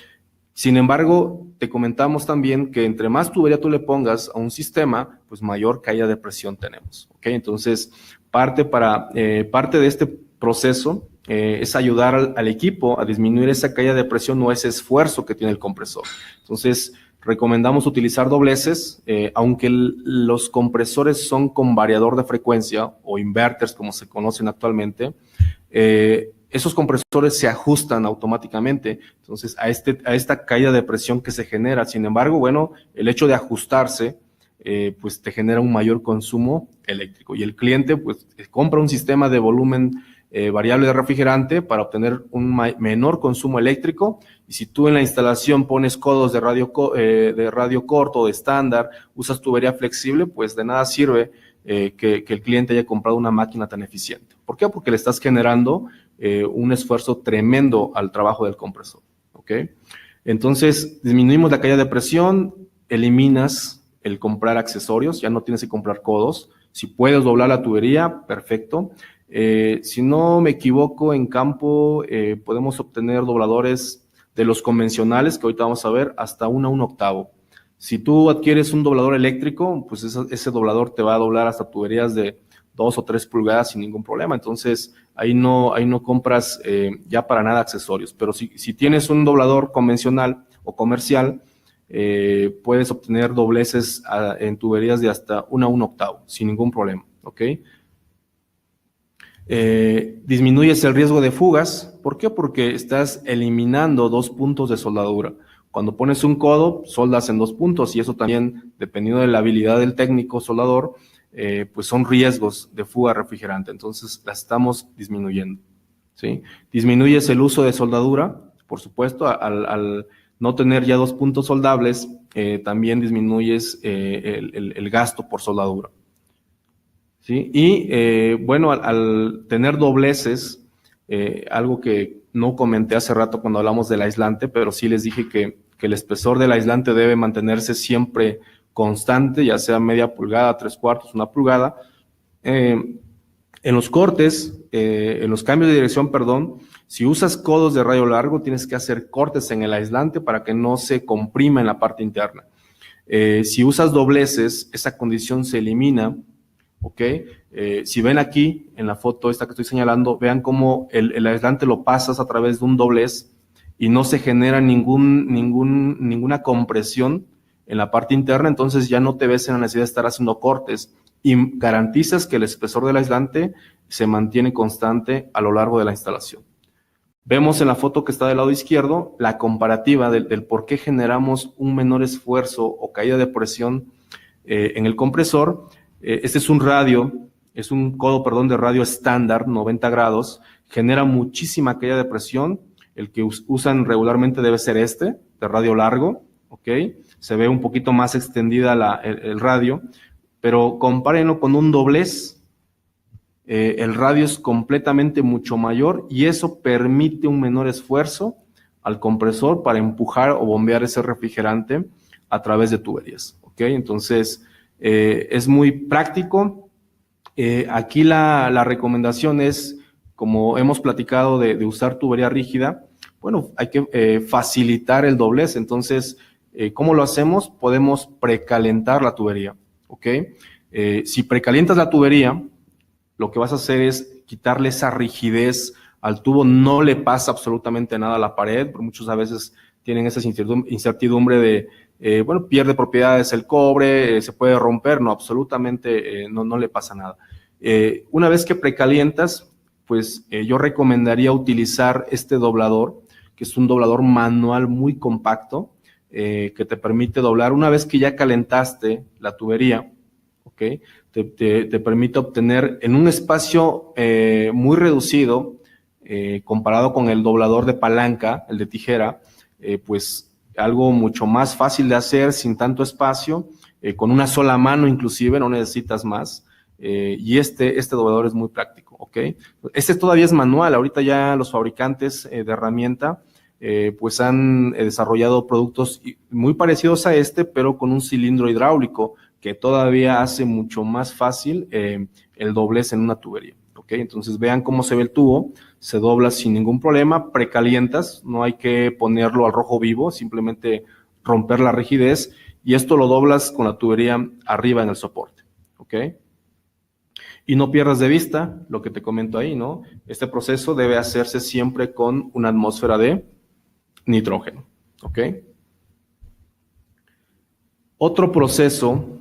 Sin embargo, te comentamos también que entre más tubería tú le pongas a un sistema, pues mayor caída de presión tenemos, ¿ok? Entonces, parte de este proceso es ayudar al equipo a disminuir esa caída de presión o ese esfuerzo que tiene el compresor. Entonces, recomendamos utilizar dobleces, aunque los compresores son con variador de frecuencia o inverters, como se conocen actualmente, esos compresores se ajustan automáticamente, entonces a esta caída de presión que se genera. Sin embargo, bueno, el hecho de ajustarse, pues te genera un mayor consumo eléctrico, y el cliente pues compra un sistema de volumen variable de refrigerante para obtener un menor consumo eléctrico. Y si tú en la instalación pones codos de radio corto o de estándar, usas tubería flexible, pues de nada sirve que el cliente haya comprado una máquina tan eficiente. ¿Por qué? Porque le estás generando un esfuerzo tremendo al trabajo del compresor, ¿ok? Entonces, disminuimos la caída de presión, eliminas el comprar accesorios, ya no tienes que comprar codos. Si puedes doblar la tubería, perfecto. Si no me equivoco, en campo podemos obtener dobladores de los convencionales, que ahorita vamos a ver, hasta 1/8. Si tú adquieres un doblador eléctrico, pues ese doblador te va a doblar hasta tuberías de 2 o 3 pulgadas sin ningún problema. Entonces, ahí no compras ya para nada accesorios. Pero si tienes un doblador convencional o comercial, puedes obtener dobleces en tuberías de hasta 1/8 sin ningún problema, ¿ok? Disminuyes el riesgo de fugas. ¿Por qué? Porque estás eliminando 2 puntos de soldadura. Cuando pones un codo, soldas en 2 puntos, y eso también, dependiendo de la habilidad del técnico soldador, pues son riesgos de fuga refrigerante. Entonces, las estamos disminuyendo, ¿sí? Disminuyes el uso de soldadura, por supuesto, al no tener ya 2 puntos soldables, también disminuyes el gasto por soldadura, ¿sí? Y bueno, al tener dobleces, algo que no comenté hace rato cuando hablamos del aislante, pero sí les dije que el espesor del aislante debe mantenerse siempre constante, ya sea media pulgada, 3/4, 1 pulgada. En los cortes, en los cambios de dirección, perdón, si usas codos de rayo largo, tienes que hacer cortes en el aislante para que no se comprima en la parte interna. Si usas dobleces, esa condición se elimina, ¿ok? Si ven aquí, en la foto esta que estoy señalando, vean cómo el aislante lo pasas a través de un doblez y no se genera ninguna compresión en la parte interna, entonces ya no te ves en la necesidad de estar haciendo cortes y garantizas que el espesor del aislante se mantiene constante a lo largo de la instalación. Vemos en la foto que está del lado izquierdo la comparativa del por qué generamos un menor esfuerzo o caída de presión en el compresor. Este es un radio, es un codo, perdón, de radio estándar, 90 grados, genera muchísima caída de presión. El que usan regularmente debe ser este, de radio largo, ¿ok? Se ve un poquito más extendida el radio, pero compárenlo con un doblez. El radio es completamente mucho mayor y eso permite un menor esfuerzo al compresor para empujar o bombear ese refrigerante a través de tuberías, ¿ok? Entonces, es muy práctico. Aquí la recomendación es, como hemos platicado de usar tubería rígida, bueno, hay que facilitar el doblez. Entonces, ¿cómo lo hacemos? Podemos precalentar la tubería, ¿ok? Si precalientas la tubería, lo que vas a hacer es quitarle esa rigidez al tubo, no le pasa absolutamente nada a la pared, porque muchos a veces tienen esa incertidumbre de, bueno, pierde propiedades el cobre, se puede romper, no, absolutamente no le pasa nada. Una vez que precalientas, pues yo recomendaría utilizar este doblador, que es un doblador manual muy compacto, que te permite doblar. Una vez que ya calentaste la tubería, ¿ok? Te permite obtener en un espacio muy reducido, comparado con el doblador de palanca, el de tijera, pues algo mucho más fácil de hacer sin tanto espacio, con una sola mano inclusive, no necesitas más, y este doblador es muy práctico, ¿ok? Este todavía es manual. Ahorita ya los fabricantes de herramienta pues han desarrollado productos muy parecidos a este, pero con un cilindro hidráulico, que todavía hace mucho más fácil el doblez en una tubería, ¿ok? Entonces vean cómo se ve el tubo, se dobla sin ningún problema, precalientas, no hay que ponerlo al rojo vivo, simplemente romper la rigidez, y esto lo doblas con la tubería arriba en el soporte, ¿ok? Y no pierdas de vista lo que te comento ahí, ¿no? Este proceso debe hacerse siempre con una atmósfera de nitrógeno, ¿ok? Otro proceso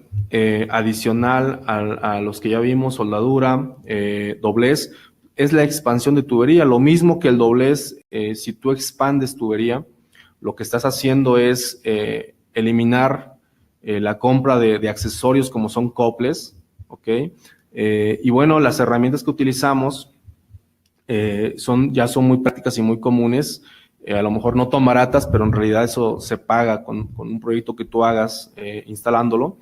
adicional a los que ya vimos, soldadura, doblez, es la expansión de tubería. Lo mismo que el doblez, si tú expandes tubería, lo que estás haciendo es eliminar la compra de accesorios como son coples, ¿ok? Y bueno, las herramientas que utilizamos ya son muy prácticas y muy comunes. A lo mejor no tan baratas, pero en realidad eso se paga con un proyecto que tú hagas instalándolo.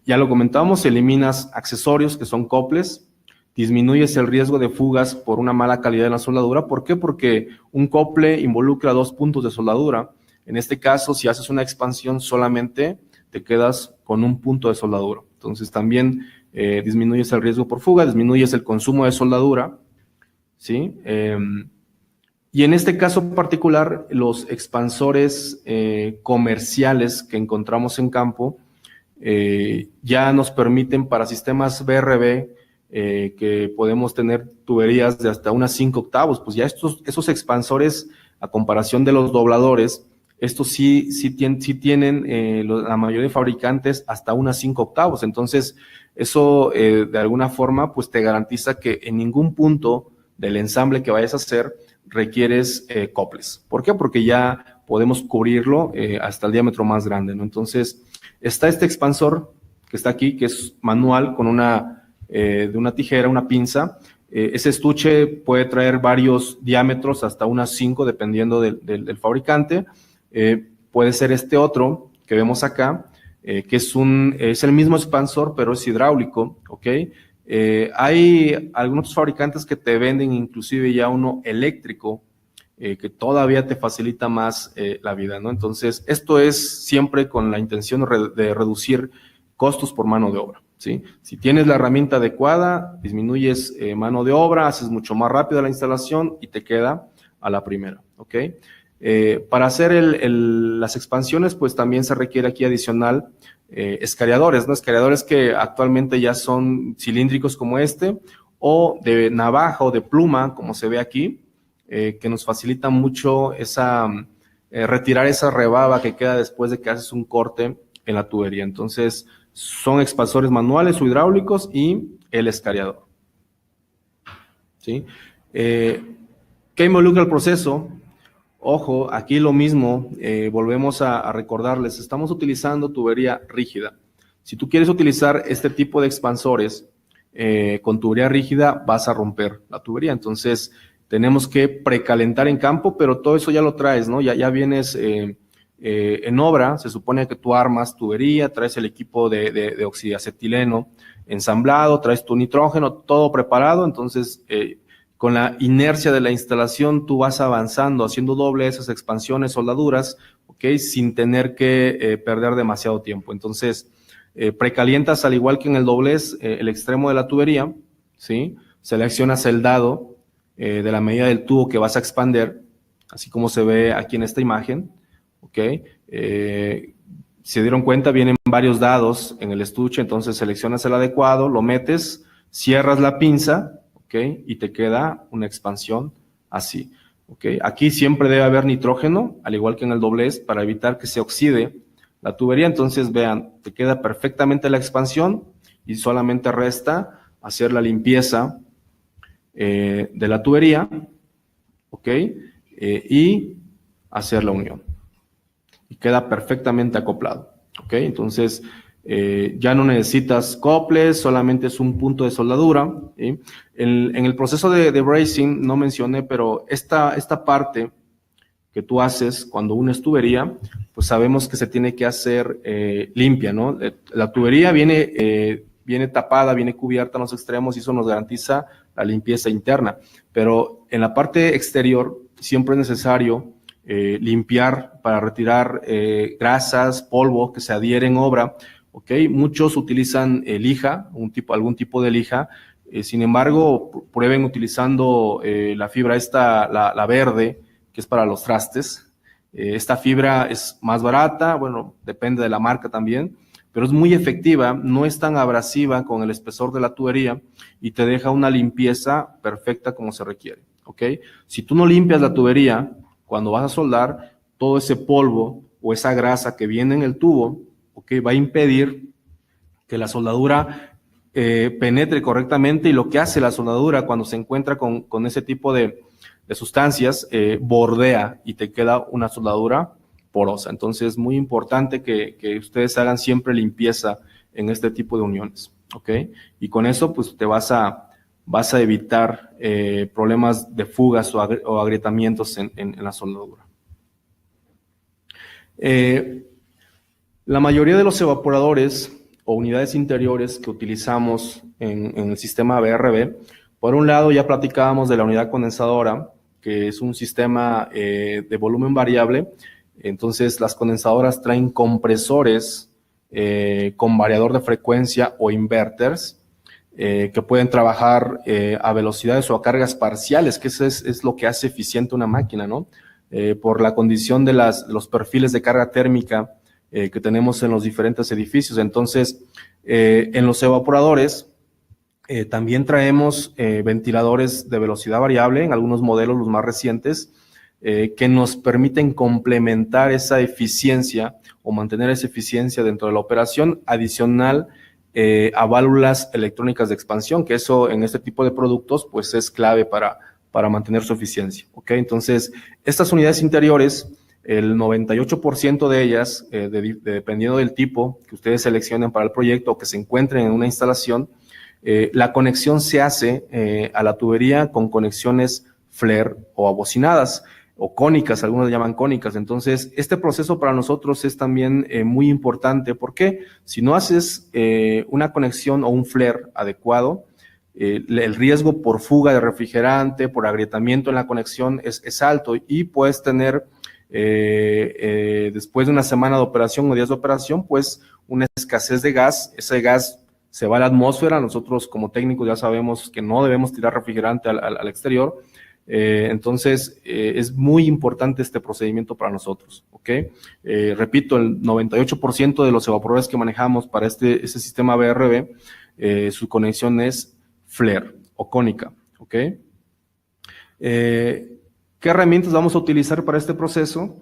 Ya lo comentábamos, eliminas accesorios que son coples, disminuyes el riesgo de fugas por una mala calidad en la soldadura. ¿Por qué? Porque un cople involucra 2 puntos de soldadura. En este caso, si haces una expansión, solamente te quedas con un punto de soldadura. Entonces también disminuyes el riesgo por fuga, disminuyes el consumo de soldadura, ¿sí? Y en este caso particular, los expansores comerciales que encontramos en campo ya nos permiten para sistemas BRB que podemos tener tuberías de hasta unas 5 octavos. Pues ya esos expansores, a comparación de los dobladores, estos sí tienen la mayoría de fabricantes hasta unas 5 octavos. Entonces, eso de alguna forma pues te garantiza que en ningún punto del ensamble que vayas a hacer requieres coples. ¿Por qué? Porque ya podemos cubrirlo hasta el diámetro más grande, ¿no? Entonces, está este expansor que está aquí, que es manual, con de una tijera, una pinza. Ese estuche puede traer varios diámetros, hasta unas 5, dependiendo del fabricante. Puede ser este otro que vemos acá, que es el mismo expansor, pero es hidráulico, ¿ok? Hay algunos fabricantes que te venden inclusive ya uno eléctrico, que todavía te facilita más la vida, ¿no? Entonces, esto es siempre con la intención de reducir costos por mano de obra, ¿sí? Si tienes la herramienta adecuada, disminuyes mano de obra, haces mucho más rápida la instalación y te queda a la primera, ¿ok? Para hacer las expansiones, pues también se requiere aquí adicional escariadores, ¿no? Escariadores que actualmente ya son cilíndricos como este, o de navaja o de pluma, como se ve aquí, que nos facilita mucho retirar esa rebaba que queda después de que haces un corte en la tubería. Entonces, son expansores manuales o hidráulicos y el escariador, ¿sí? ¿Qué involucra el proceso? Ojo, aquí lo mismo, volvemos a recordarles, estamos utilizando tubería rígida. Si tú quieres utilizar este tipo de expansores con tubería rígida, vas a romper la tubería. Entonces, tenemos que precalentar en campo, pero todo eso ya lo traes, ¿no? Ya vienes en obra, se supone que tú armas tubería, traes el equipo de oxiacetileno ensamblado, traes tu nitrógeno, todo preparado. Entonces, con la inercia de la instalación, tú vas avanzando, haciendo doble esas expansiones, soldaduras, ¿ok? Sin tener que perder demasiado tiempo. Entonces, precalientas al igual que en el doblez el extremo de la tubería, ¿sí? Seleccionas el dado de la medida del tubo que vas a expander, así como se ve aquí en esta imagen, ¿ok? Se dieron cuenta, vienen varios dados en el estuche, entonces seleccionas el adecuado, lo metes, cierras la pinza, ¿ok? Y te queda una expansión así, ¿ok? Aquí siempre debe haber nitrógeno, al igual que en el doblez, para evitar que se oxide la tubería. Entonces, vean, te queda perfectamente la expansión y solamente resta hacer la limpieza de la tubería, ¿ok? Y hacer la unión. Y queda perfectamente acoplado, ¿ok? Entonces, ya no necesitas coples, solamente es un punto de soldadura, ¿sí? En el proceso de bracing, no mencioné, pero esta parte que tú haces cuando unes tubería, pues sabemos que se tiene que hacer limpia, ¿no? La tubería viene tapada, viene cubierta en los extremos y eso nos garantiza la limpieza interna, pero en la parte exterior siempre es necesario limpiar para retirar grasas, polvo que se adhiere en obra, ¿ok? Muchos utilizan lija, algún tipo de lija, sin embargo, prueben utilizando la fibra la verde, que es para los trastes. Esta fibra es más barata, bueno, depende de la marca también, pero es muy efectiva, no es tan abrasiva con el espesor de la tubería y te deja una limpieza perfecta como se requiere, ¿ok? Si tú no limpias la tubería, cuando vas a soldar, todo ese polvo o esa grasa que viene en el tubo, ¿ok? Va a impedir que la soldadura penetre correctamente, y lo que hace la soldadura cuando se encuentra con ese tipo de sustancias, bordea y te queda una soldadura porosa. Entonces es muy importante que ustedes hagan siempre limpieza en este tipo de uniones, ¿ok? Y con eso pues te vas a evitar problemas de fugas o agrietamientos en la soldadura. La mayoría de los evaporadores o unidades interiores que utilizamos en el sistema BRB, por un lado ya platicábamos de la unidad condensadora, que es un sistema de volumen variable. Entonces las condensadoras traen compresores con variador de frecuencia o inverters que pueden trabajar a velocidades o a cargas parciales, que eso es lo que hace eficiente una máquina, ¿no? Por la condición de los perfiles de carga térmica que tenemos en los diferentes edificios. Entonces, en los evaporadores también traemos ventiladores de velocidad variable, en algunos modelos, los más recientes, que nos permiten complementar esa eficiencia o mantener esa eficiencia dentro de la operación, adicional a válvulas electrónicas de expansión, que eso en este tipo de productos pues es clave para mantener su eficiencia, ¿ok? Entonces, estas unidades interiores, el 98% de ellas, dependiendo del tipo que ustedes seleccionen para el proyecto o que se encuentren en una instalación, la conexión se hace a la tubería con conexiones flare o abocinadas o cónicas, algunos llaman cónicas. Entonces, este proceso para nosotros es también muy importante, porque si no haces una conexión o un flare adecuado, el riesgo por fuga de refrigerante, por agrietamiento en la conexión es alto y puedes tener, después de una semana de operación o días de operación, pues una escasez de gas. Ese gas se va a la atmósfera. Nosotros como técnicos ya sabemos que no debemos tirar refrigerante al exterior. Entonces, es muy importante este procedimiento para nosotros, ¿ok? Repito, el 98% de los evaporadores que manejamos para este sistema BRB, su conexión es flare o cónica, ¿ok? ¿Qué herramientas vamos a utilizar para este proceso?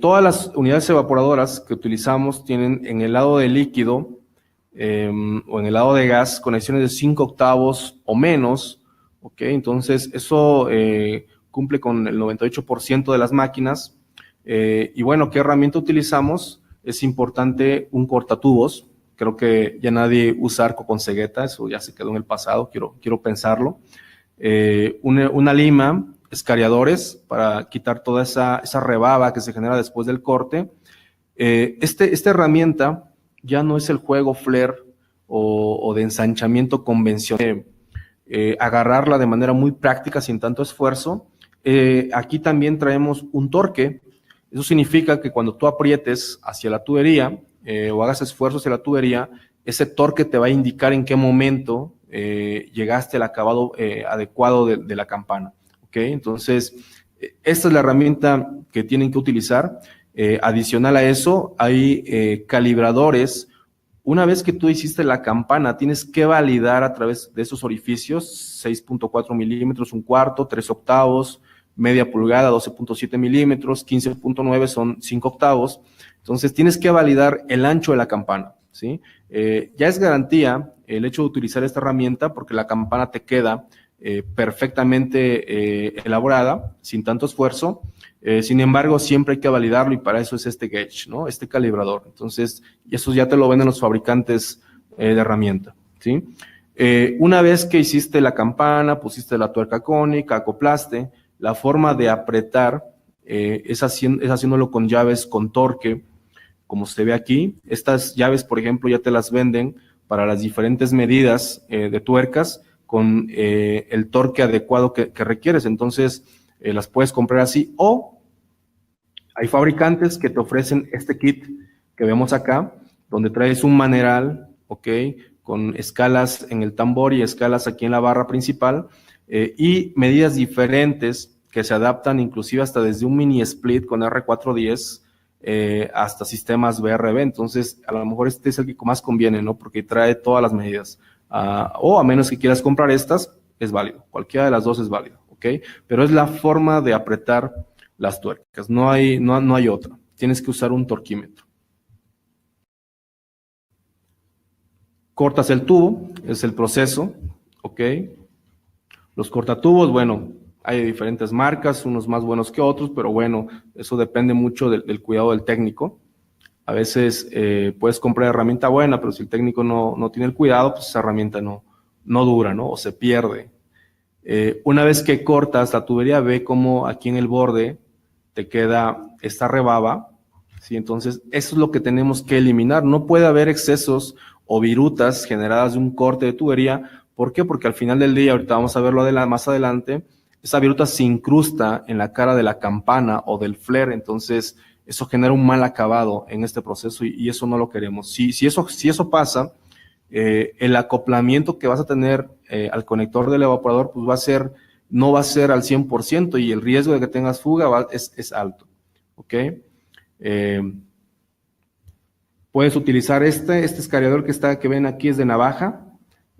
Todas las unidades evaporadoras que utilizamos tienen en el lado de líquido o en el lado de gas conexiones de 5 octavos o menos. Ok, entonces eso cumple con el 98% de las máquinas. Y bueno, ¿qué herramienta utilizamos? Es importante un cortatubos. Creo que ya nadie usa arco con cegueta, eso ya se quedó en el pasado, quiero pensarlo. Una lima, escariadores para quitar toda esa rebaba que se genera después del corte. Esta herramienta ya no es el juego flare o de ensanchamiento convencional. Agarrarla de manera muy práctica sin tanto esfuerzo. Aquí también traemos un torque. Eso significa que cuando tú aprietes hacia la tubería o hagas esfuerzo hacia la tubería, ese torque te va a indicar en qué momento llegaste al acabado adecuado de la campana. ¿Okay? Entonces, esta es la herramienta que tienen que utilizar. Adicional a eso, hay calibradores. Una vez que tú hiciste la campana, tienes que validar a través de esos orificios, 6.4 milímetros, un cuarto, 3 octavos, media pulgada, 12.7 milímetros, 15.9 son 5 octavos. Entonces, tienes que validar el ancho de la campana, ¿sí? Ya es garantía el hecho de utilizar esta herramienta porque la campana te queda perfectamente elaborada, sin tanto esfuerzo. Sin embargo, siempre hay que validarlo y para eso es este gauge, ¿no? Este calibrador. Entonces, eso ya te lo venden los fabricantes de herramienta, ¿sí? Una vez que hiciste la campana, pusiste la tuerca cónica, acoplaste, la forma de apretar es haciéndolo con llaves con torque, como se ve aquí. Estas llaves, por ejemplo, ya te las venden para las diferentes medidas de tuercas con el torque adecuado que requieres. Entonces, las puedes comprar así o hay fabricantes que te ofrecen este kit que vemos acá, donde traes un maneral, ¿ok? Con escalas en el tambor y escalas aquí en la barra principal y medidas diferentes que se adaptan inclusive hasta desde un mini split con R410 hasta sistemas BRB. Entonces, a lo mejor este es el que más conviene, ¿no? Porque trae todas las medidas. O a menos que quieras comprar estas, es válido. Cualquiera de las dos es válido, ¿ok? Pero es la forma de apretar las tuercas. No hay otra. Tienes que usar un torquímetro. Cortas el tubo, es el proceso, ¿ok? Los cortatubos, bueno, hay diferentes marcas, unos más buenos que otros, pero bueno, eso depende mucho del cuidado del técnico. A veces puedes comprar herramienta buena, pero si el técnico no tiene el cuidado, pues esa herramienta no dura, ¿no? O se pierde. Una vez que cortas la tubería, ve cómo aquí en el borde te queda esta rebaba, ¿sí? Entonces, eso es lo que tenemos que eliminar. No puede haber excesos o virutas generadas de un corte de tubería. ¿Por qué? Porque al final del día, ahorita vamos a verlo más adelante, esa viruta se incrusta en la cara de la campana o del flare, entonces eso genera un mal acabado en este proceso y eso no lo queremos. Si eso pasa, el acoplamiento que vas a tener al conector del evaporador pues no va a ser al 100% y el riesgo de que tengas fuga es alto, ¿ok? Puedes utilizar este escariador que ven aquí es de navaja.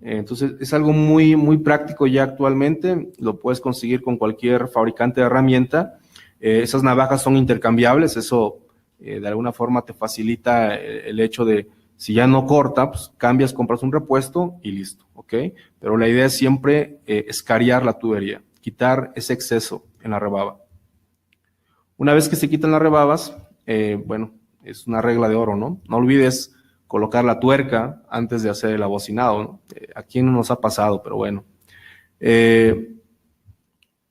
Entonces, es algo muy, muy práctico ya actualmente. Lo puedes conseguir con cualquier fabricante de herramienta. Esas navajas son intercambiables. Eso, de alguna forma, te facilita el hecho de, si ya no corta, pues cambias, compras un repuesto y listo, ¿ok? Pero la idea es siempre escariar la tubería, quitar ese exceso en la rebaba. Una vez que se quitan las rebabas, bueno, es una regla de oro, ¿no? No olvides colocar la tuerca antes de hacer el abocinado, ¿no? Aquí no nos ha pasado, pero bueno.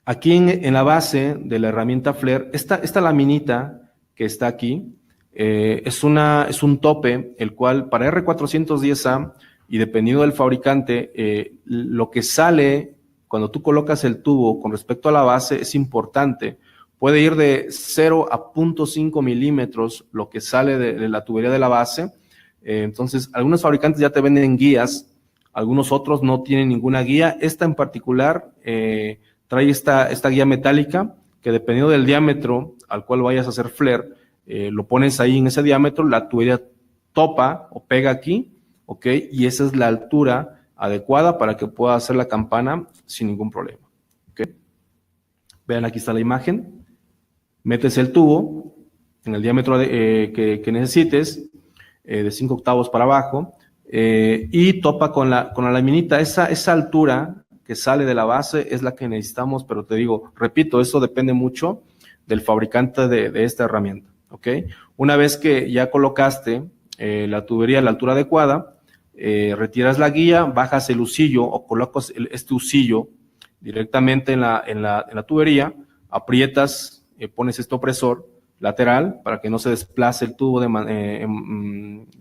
Aquí en la base de la herramienta flare, esta laminita que está aquí, es un tope, el cual para R410A y dependiendo del fabricante, lo que sale cuando tú colocas el tubo con respecto a la base es importante. Puede ir de 0 a 0.5 milímetros lo que sale de la tubería de la base. Entonces, algunos fabricantes ya te venden guías, algunos otros no tienen ninguna guía. Esta en particular trae esta guía metálica que dependiendo del diámetro al cual vayas a hacer flare, lo pones ahí en ese diámetro, la tubería topa o pega aquí, ¿ok? Y esa es la altura adecuada para que pueda hacer la campana sin ningún problema, ¿ok? Vean, aquí está la imagen. Metes el tubo en el diámetro que necesites, de 5 octavos para abajo, y topa con la laminita. Esa altura que sale de la base es la que necesitamos, pero te digo, repito, eso depende mucho del fabricante de esta herramienta, ¿ok? Una vez que ya colocaste la tubería a la altura adecuada, retiras la guía, bajas el husillo o colocas este husillo directamente en la tubería, aprietas, pones este opresor lateral para que no se desplace el tubo de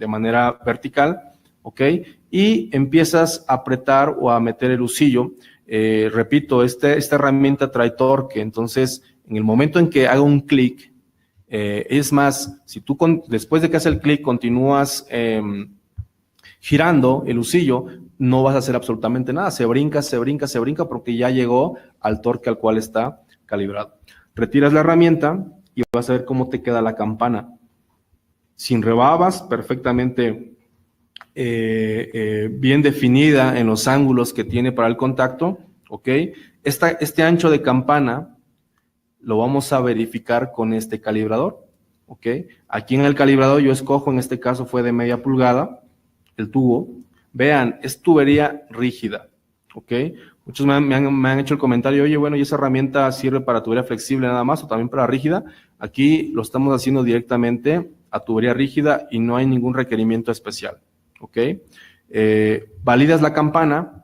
manera vertical, ¿ok? Y empiezas a apretar o a meter el husillo. Repito, esta herramienta trae torque, entonces en el momento en que haga un clic, es más, si tú después de que hace el clic continúas girando el husillo, no vas a hacer absolutamente nada, se brinca porque ya llegó al torque al cual está calibrado. Retiras la herramienta y vas a ver cómo te queda la campana. Sin rebabas, perfectamente bien definida en los ángulos que tiene para el contacto, ¿ok? Este ancho de campana lo vamos a verificar con este calibrador, ¿ok? Aquí en el calibrador yo escojo, en este caso fue de media pulgada, el tubo. Vean, es tubería rígida, ¿ok? Muchos me han hecho el comentario, oye, bueno, ¿y esa herramienta sirve para tubería flexible nada más o también para rígida? Aquí lo estamos haciendo directamente a tubería rígida y no hay ningún requerimiento especial, ¿ok? Validas la campana.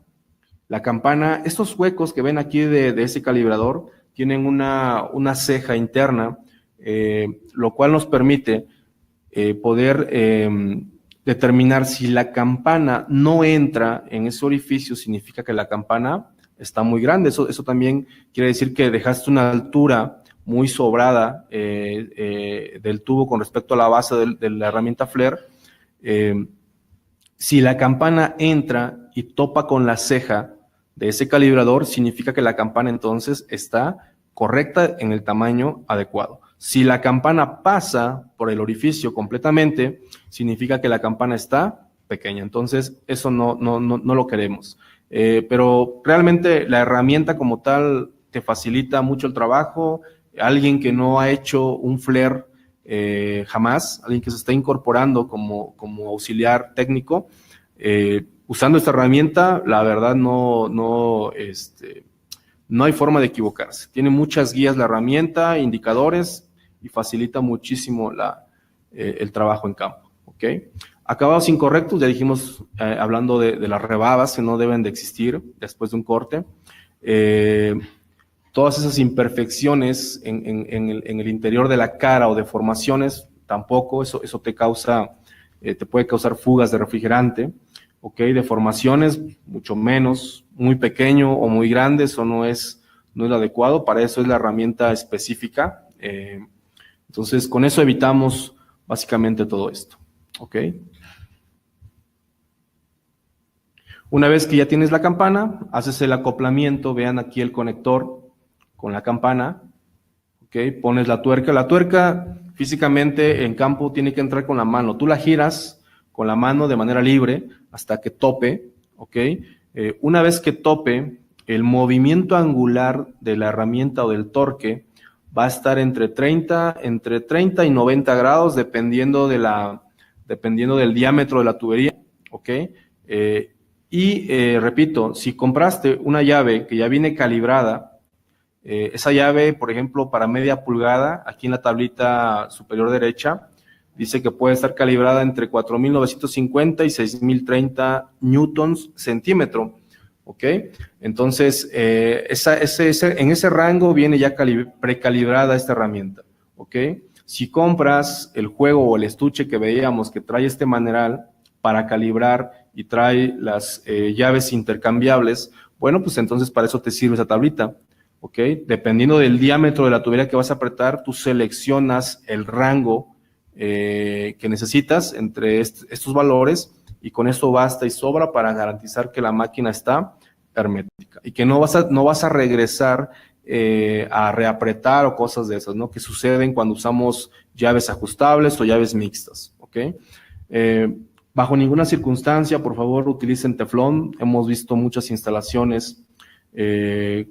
La campana, estos huecos que ven aquí de ese calibrador tienen una ceja interna, lo cual nos permite poder determinar si la campana no entra en ese orificio, significa que la campana está muy grande. Eso también quiere decir que dejaste una altura muy sobrada del tubo con respecto a la base de la herramienta flare. Si la campana entra y topa con la ceja de ese calibrador, significa que la campana entonces está correcta en el tamaño adecuado. Si la campana pasa por el orificio completamente, significa que la campana está pequeña. Entonces, eso no lo queremos. Pero realmente la herramienta como tal te facilita mucho el trabajo. Alguien que no ha hecho un flare jamás, alguien que se está incorporando como auxiliar técnico, usando esta herramienta, la verdad no hay forma de equivocarse. Tiene muchas guías la herramienta, indicadores, y facilita muchísimo el trabajo en campo, ¿ok? Acabados incorrectos, ya dijimos, hablando de las rebabas que no deben de existir después de un corte. Todas esas imperfecciones en el interior de la cara o deformaciones, tampoco, eso te puede causar fugas de refrigerante, ¿ok? Deformaciones, mucho menos, muy pequeño o muy grande, eso no es lo adecuado, para eso es la herramienta específica. Entonces, con eso evitamos básicamente todo esto, ¿ok? Una vez que ya tienes la campana, haces el acoplamiento, vean aquí el conector con la campana, ¿ok? Pones la tuerca. La tuerca físicamente en campo tiene que entrar con la mano. Tú la giras con la mano de manera libre hasta que tope, ¿ok? Una vez que tope, el movimiento angular de la herramienta o del torque va a estar entre 30 y 90 grados, dependiendo del diámetro de la tubería, ¿ok? Repito, si compraste una llave que ya viene calibrada, esa llave, por ejemplo, para media pulgada, aquí en la tablita superior derecha, dice que puede estar calibrada entre 4.950 y 6.030 newtons centímetro, ¿ok? Entonces, en ese rango viene ya precalibrada esta herramienta, ¿ok? Si compras el juego o el estuche que veíamos que trae este manual para calibrar y trae las llaves intercambiables, bueno, pues entonces para eso te sirve esa tablita, ¿ok? Dependiendo del diámetro de la tubería que vas a apretar, tú seleccionas el rango que necesitas entre estos valores y con esto basta y sobra para garantizar que la máquina está hermética y que no vas a regresar a reapretar o cosas de esas, ¿no? Que suceden cuando usamos llaves ajustables o llaves mixtas, ¿ok? Bajo ninguna circunstancia, por favor, utilicen teflón. Hemos visto muchas instalaciones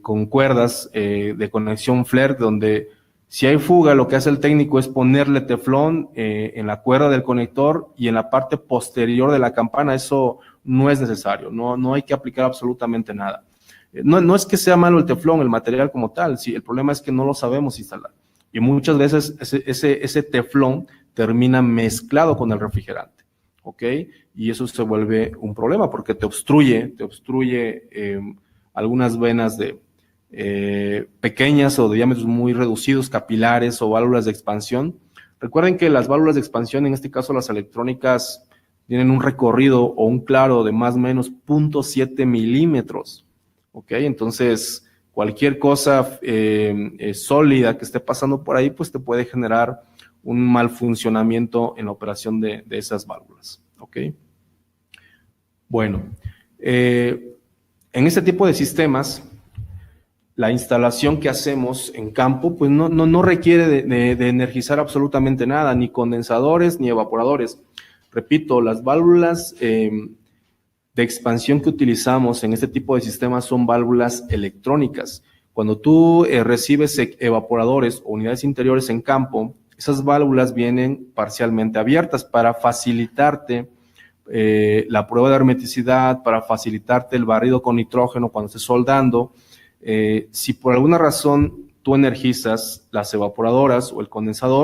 con cuerdas de conexión FLIR, donde si hay fuga, lo que hace el técnico es ponerle teflón en la cuerda del conector y en la parte posterior de la campana. Eso no es necesario, no hay que aplicar absolutamente nada. No es que sea malo el teflón, el material como tal, sí, el problema es que no lo sabemos instalar. Y muchas veces ese teflón termina mezclado con el refrigerante, ¿ok? Y eso se vuelve un problema porque te obstruye algunas venas pequeñas o de diámetros muy reducidos, capilares o válvulas de expansión. Recuerden que las válvulas de expansión, en este caso las electrónicas, tienen un recorrido o un claro de más o menos 0.7 milímetros. ¿Ok? Entonces, cualquier cosa sólida que esté pasando por ahí, pues te puede generar un mal funcionamiento en la operación de esas válvulas. ¿Ok? Bueno, en este tipo de sistemas, la instalación que hacemos en campo, pues no requiere de energizar absolutamente nada, ni condensadores ni evaporadores. Repito, las válvulas de expansión que utilizamos en este tipo de sistemas son válvulas electrónicas. Cuando tú recibes evaporadores o unidades interiores en campo, esas válvulas vienen parcialmente abiertas para facilitarte la prueba de hermeticidad, para facilitarte el barrido con nitrógeno cuando estés soldando. Si por alguna razón tú energizas las evaporadoras o el condensador,